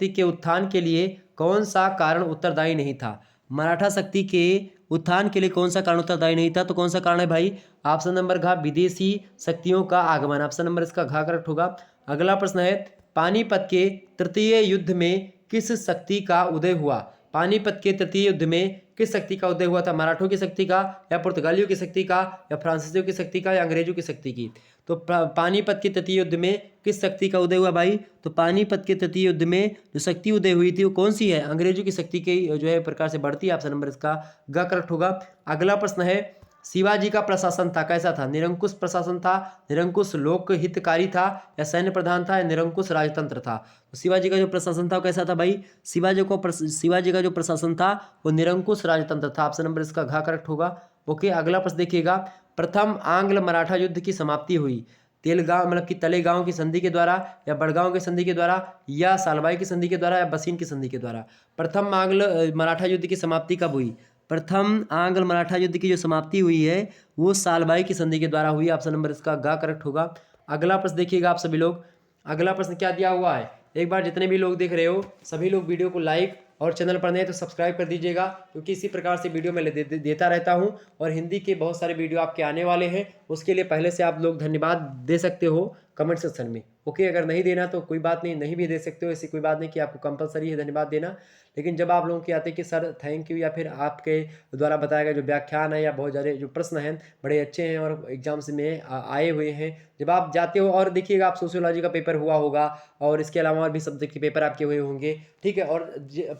A: के उत्थान के लिए कौन सा कारण उत्तरदायी नहीं था? मराठा शक्ति के उत्थान के लिए कौन सा कारण उत्तरदायी नहीं था? तो कौन सा कारण है भाई? ऑप्शन नंबर घ, विदेशी शक्तियों का आगमन। ऑप्शन नंबर इसका घ करेक्ट होगा। अगला प्रश्न है, पानीपत के तृतीय युद्ध में किस शक्ति का उदय हुआ? पानीपत के तृतीय युद्ध में किस शक्ति का उदय हुआ था? मराठों की शक्ति का, या पुर्तगालियों की शक्ति का, या फ्रांसीसियों की शक्ति का, या अंग्रेजों की शक्ति की? तो पानीपत के तृतीय युद्ध में किस शक्ति का उदय हुआ भाई? तो पानीपत के तृतीय युद्ध में जो शक्ति उदय हुई थी वो कौन सी है? अंग्रेजों की शक्ति के जो है प्रकार से बढ़ती है। ऑप्शन नंबर इसका ग करेक्ट होगा। अगला प्रश्न है, शिवाजी का प्रशासन था कैसा था? निरंकुश प्रशासन था, निरंकुश लोक हितकारी था, या सैन्य प्रधान था, या निरंकुश राजतंत्र था? तो शिवाजी का जो प्रशासन था वो कैसा था भाई? शिवाजी का जो प्रशासन था वो निरंकुश राजतंत्र था। ऑप्शन नंबर इसका घ करेक्ट होगा। ओके, अगला प्रश्न देखिएगा, प्रथम आंग्ल मराठा युद्ध की समाप्ति हुई तेलगांव मतलब कि तलेगांव की संधि के द्वारा, या बड़गांव की संधि के द्वारा, या सालबाई की संधि के द्वारा, या बसीन की संधि के द्वारा? प्रथम आंग्ल मराठा युद्ध की समाप्ति कब हुई? प्रथम आंग्ल मराठा युद्ध की जो समाप्ति हुई है वो सालबाई की संधि के द्वारा हुई। ऑप्शन नंबर इसका ग करेक्ट होगा। अगला प्रश्न देखिएगा आप सभी लोग, अगला प्रश्न क्या दिया हुआ है? एक बार जितने भी लोग देख रहे हो सभी लोग वीडियो को लाइक और चैनल पर नए तो सब्सक्राइब कर दीजिएगा, क्योंकि इसी प्रकार से वीडियो मैं देता रहता हूं, और हिंदी के बहुत सारे वीडियो आपके आने वाले हैं। उसके लिए पहले से आप लोग धन्यवाद दे सकते हो कमेंट सेक्शन में। ओके, अगर नहीं देना तो कोई बात नहीं, नहीं भी दे सकते हो, ऐसी कोई बात नहीं कि आपको कंपलसरी है धन्यवाद देना। लेकिन जब आप लोगों के आते कि सर थैंक यू, या फिर आपके द्वारा बताया गया जो व्याख्यान है या बहुत ज़्यादा जो प्रश्न हैं बड़े अच्छे हैं और एग्जाम्स में आए हुए हैं, जब आप जाते हो और देखिएगा आप सोशियोलॉजी का पेपर हुआ होगा, और इसके अलावा और भी सब्जेक्ट के पेपर आपके हुए होंगे, ठीक है, और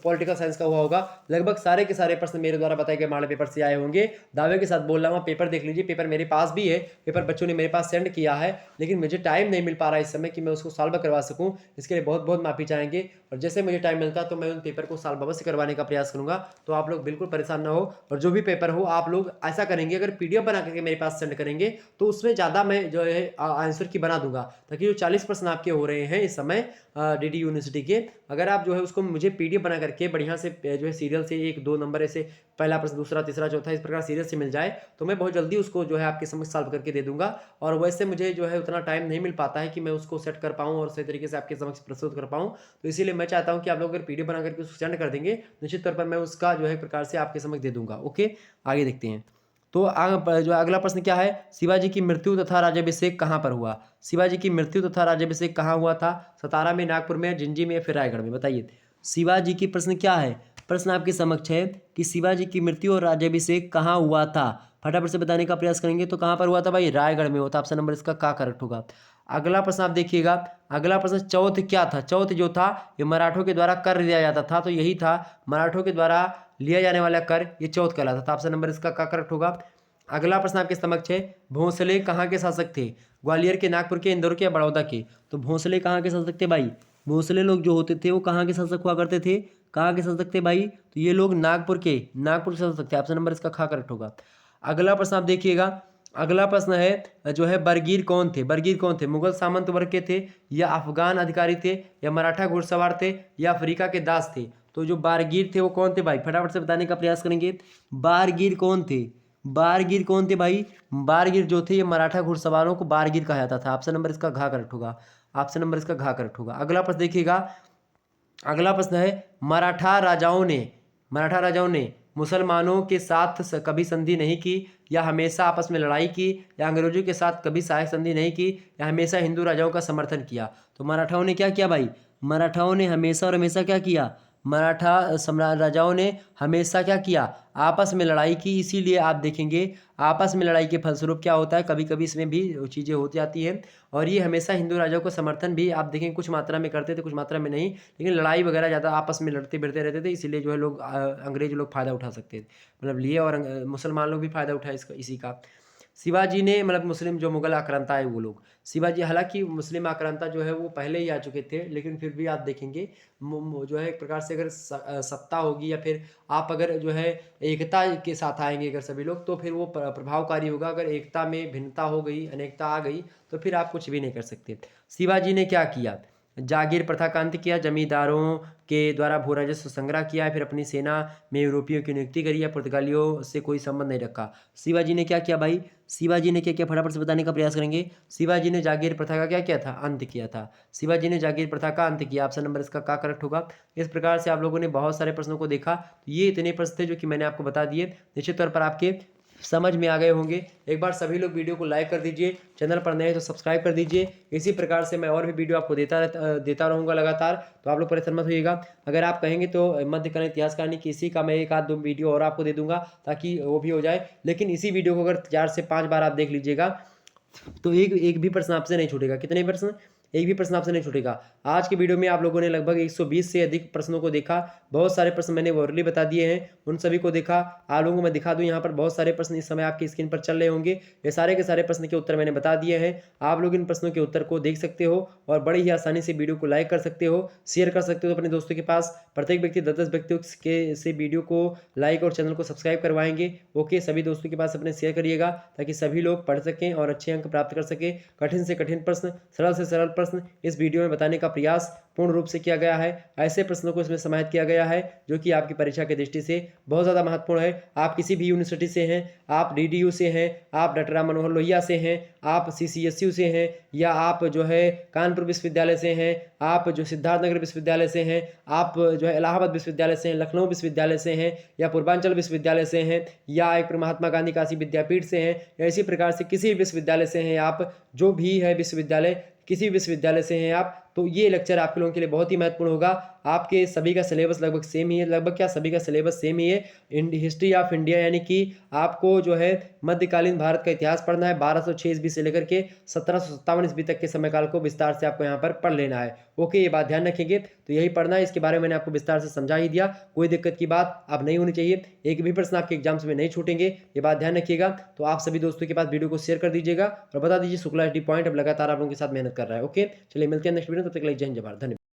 A: पॉलिटिकल साइंस का हुआ होगा, लगभग सारे के सारे प्रश्न मेरे द्वारा बताए गए मॉडल पेपर से आए होंगे। दावे के साथ बोल रहा हूँ, पेपर देख लीजिए, पेपर मेरे पास भी है, पेपर बच्चों ने मेरे पास सेंड किया है, लेकिन मुझे टाइम नहीं मिल पा रहा है इस समय कि मैं उसको सॉल्व करवा सकूँ। इसके लिए बहुत बहुत माफ़ी चाहेंगे, और जैसे मुझे टाइम मिलता तो मैं उन पेपर को सॉल्व अवश्य करवाने का प्रयास करूँगा। तो आप लोग बिल्कुल परेशान ना हो, और जो भी पेपर हो आप लोग ऐसा करेंगे, अगर पीडीएफ बना करके मेरे पास सेंड करेंगे तो उसमें ज़्यादा मैं जो है आंसर की बना दूंगा, ताकि जो 40 प्रश्न आपके हो रहे हैं इस समय डीडी यूनिवर्सिटी के, अगर आप जो है उसको मुझे पीडीएफ बना करके बढ़िया से जो है सीरियल से 1-2 नंबर ऐसे पहला प्रश्न, दूसरा, तीसरा, चौथा इस प्रकार सीरियल से मिल जाए तो मैं बहुत जल्दी उसको जो है आपके समझ सॉल्व करके दे दूंगा। और वैसे मुझे जो है उतना टाइम नहीं मिल पाता है कि मैं उसको सेट कर पाऊँ और सही तरीके से आपके समक्ष प्रस्तुत कर पाऊँ। तो इसीलिए मैं चाहता हूँ कि आप लोग अगर पीडीएफ बना करके उसको सेंड कर देंगे, निश्चित तौर पर मैं उसका जो है प्रकार से आपके समक्ष दे दूंगा। ओके, आगे देखते हैं। तो जो अगला प्रश्न क्या है, शिवाजी की मृत्यु तथा राज्याभिषेक कहाँ पर हुआ? शिवाजी की मृत्यु तथा राज्याभिषेक कहाँ हुआ था? सतारा में, नागपुर में, जिंजी में, या फिर रायगढ़ में? बताइए। शिवाजी की प्रश्न क्या है? प्रश्न आपके समक्ष है कि शिवाजी की मृत्यु और राज्याभिषेक कहाँ हुआ था? फटाफट से बताने का प्रयास करेंगे। तो कहाँ पर हुआ था भाई? रायगढ़ में हुआ था। ऑप्शन नंबर इसका का करेक्ट होगा। अगला प्रश्न आप देखिएगा, अगला प्रश्न चौथ क्या था? चौथ जो था ये मराठों के द्वारा कर लिया जाता था, तो यही था मराठों के द्वारा लिया जाने वाला कर, ये चौथ कहलाता था। ऑप्शन नंबर इसका का करेक्ट होगा। अगला प्रश्न आपके समक्ष है, भोंसले कहाँ के शासक थे? ग्वालियर के, नागपुर के, इंदौर के, या बड़ौदा के? तो भोंसले कहाँ के शासक थे भाई? भोंसले लोग जो होते थे वो कहाँ के शासक हुआ करते थे? कहाँ के शासक थे भाई? तो ये लोग नागपुर के शासक थे। ऑप्शन नंबर इसका खा करेक्ट होगा। अगला प्रश्न आप देखिएगा, अगला प्रश्न है जो है बरगीर कौन थे? बरगीर कौन थे? मुगल सामंत वर्ग के थे, या अफगान अधिकारी थे, या मराठा घुड़सवार थे, या अफ्रीका के दास थे? तो जो बारगीर थे वो कौन थे भाई? फटाफट से बताने का प्रयास करेंगे। बारगीर कौन थे? बारगीर कौन थे भाई? बारगीर जो थे ये मराठा घुड़सवारों को बारगीर कहा जाता था। ऑप्शन नंबर इसका घा करेक्ट होगा। ऑप्शन नंबर इसका घा करेक्ट होगा। अगला प्रश्न देखिएगा, अगला प्रश्न है, मराठा राजाओं ने मुसलमानों के साथ कभी संधि नहीं की, या हमेशा आपस में लड़ाई की, या अंग्रेजों के साथ कभी सहायक संधि नहीं की, या हमेशा हिंदू राजाओं का समर्थन किया। तो मराठाओं ने क्या किया भाई, मराठाओं ने हमेशा और हमेशा क्या किया, मराठा सम्राट राजाओं ने हमेशा क्या किया, आपस में लड़ाई की। इसीलिए आप देखेंगे आपस में लड़ाई के फलस्वरूप क्या होता है, कभी कभी इसमें भी चीज़ें होती जाती हैं। और ये हमेशा हिंदू राजाओं को समर्थन भी आप देखेंगे कुछ मात्रा में करते थे, कुछ मात्रा में नहीं, लेकिन लड़ाई वगैरह ज़्यादा आपस में लड़ते भिड़ते रहते थे। इसीलिए जो है लोग अंग्रेज लोग फ़ायदा उठा सकते थे, मतलब लिए, और मुसलमान लोग भी फ़ायदा उठाए इसका इसी का। शिवाजी ने मतलब मुस्लिम जो मुगल आक्रांता है वो लोग, शिवाजी हालांकि मुस्लिम आक्रांता जो है वो पहले ही आ चुके थे, लेकिन फिर भी आप देखेंगे जो है एक प्रकार से अगर सत्ता होगी, या फिर आप अगर जो है एकता के साथ आएंगे अगर सभी लोग, तो फिर वो प्रभावकारी होगा। अगर एकता में भिन्नता हो गई, अनेकता आ गई, तो फिर आप कुछ भी नहीं कर सकते। शिवाजी ने क्या किया, जागीर प्रथा का अंत किया, जमींदारों के द्वारा भू राजस्व संग्रह किया, फिर अपनी सेना में यूरोपियों की नियुक्ति करी, या पुर्तगालियों से कोई संबंध नहीं रखा। शिवाजी ने क्या किया भाई, शिवाजी ने क्या किया, फटाफट से बताने का प्रयास करेंगे। शिवाजी ने जागीर प्रथा का क्या किया था, अंत किया था। शिवाजी ने जागीर प्रथा का अंत किया। ऑप्शन नंबर इसका क्या करेक्ट होगा। इस प्रकार से आप लोगों ने बहुत सारे प्रश्नों को देखा। तो ये इतने प्रश्न थे जो कि मैंने आपको बता दिए, निश्चित तौर पर आपके समझ में आ गए होंगे। एक बार सभी लोग वीडियो को लाइक कर दीजिए, चैनल पर नए हैं तो सब्सक्राइब कर दीजिए। इसी प्रकार से मैं और भी वीडियो आपको देता रहूँगा लगातार, तो आप लोग परेशान मत होइएगा। अगर आप कहेंगे तो मध्यकालीन इतिहास कहानी की इसी का मैं एक आध दो वीडियो और आपको दे दूंगा, ताकि वो भी हो जाए। लेकिन इसी वीडियो को अगर 4 से 5 बार आप देख लीजिएगा, तो एक एक भी प्रश्न आपसे नहीं छूटेगा। कितने प्रश्न, एक भी प्रश्न आपसे नहीं छूटेगा। आज के वीडियो में आप लोगों ने लगभग 120 से अधिक प्रश्नों को देखा। बहुत सारे प्रश्न मैंने वर्ली बता दिए हैं, उन सभी को देखा। आप लोगों को मैं दिखा दूं, यहाँ पर बहुत सारे प्रश्न इस समय आपकी स्क्रीन पर चल रहे होंगे। ये सारे के सारे प्रश्न के उत्तर मैंने बता दिए हैं। आप लोग इन प्रश्नों के उत्तर को देख सकते हो, और बड़ी ही आसानी से वीडियो को लाइक कर सकते हो, शेयर कर सकते हो अपने दोस्तों के पास। प्रत्येक व्यक्ति 10-10 व्यक्तियों के से वीडियो को लाइक और चैनल को सब्सक्राइब करवाएंगे। ओके, सभी दोस्तों के पास अपने शेयर करिएगा, ताकि सभी लोग पढ़ सकें और अच्छे अंक प्राप्त कर सके। कठिन से कठिन प्रश्न, सरल से सरल प्रश्न इस वीडियो में बताने का प्रयास पूर्ण रूप से किया गया है। ऐसे प्रश्नों को इसमें समाहित किया गया है जो कि आपकी परीक्षा की दृष्टि से बहुत ज़्यादा महत्वपूर्ण है। आप किसी भी यूनिवर्सिटी से हैं, आप डीडीयू से हैं, आप डॉक्टर राम मनोहर लोहिया से हैं, आप सीसीएसयू से हैं, या आप जो है कानपुर विश्वविद्यालय से हैं, आप जो सिद्धार्थनगर विश्वविद्यालय से हैं, आप जो है इलाहाबाद विश्वविद्यालय से हैं, लखनऊ विश्वविद्यालय से हैं, या पूर्वांचल विश्वविद्यालय से हैं, या एक महात्मा गांधी काशी विद्यापीठ से हैं, या इसी प्रकार से किसी विश्वविद्यालय से हैं आप, जो भी है विश्वविद्यालय, किसी विश्वविद्यालय से हैं आप, तो ये लेक्चर आप लोगों के लिए बहुत ही महत्वपूर्ण होगा। आपके सभी का सिलेबस लगभग सेम ही है, लगभग क्या सभी का सिलेबस सेम ही है। हिस्ट्री ऑफ इंडिया, यानी कि आपको जो है मध्यकालीन भारत का इतिहास पढ़ना है। 1206 ईस्वी से लेकर के 1757 ईस्वी तक के समय काल को विस्तार से आपको यहाँ पर पढ़ लेना है। ओके, ये बात ध्यान रखेंगे। तो यही पढ़ना है, इसके बारे में मैंने आपको विस्तार से समझा ही दिया। कोई दिक्कत की बात अब नहीं होनी चाहिए। एक भी प्रश्न आपके एग्जाम्स में नहीं छूटेंगे, ये बात ध्यान रखिएगा। तो आप सभी दोस्तों के पास वीडियो को शेयर कर दीजिएगा, और बता दीजिए शुक्ला डी पॉइंट अब लगातार आप लोगों के साथ मेहनत कर रहा है। ओके, चलिए मिलते हैं नेक्स्ट वीडियो, तब तक के लिए जय हिंद जय भारत, धन्यवाद।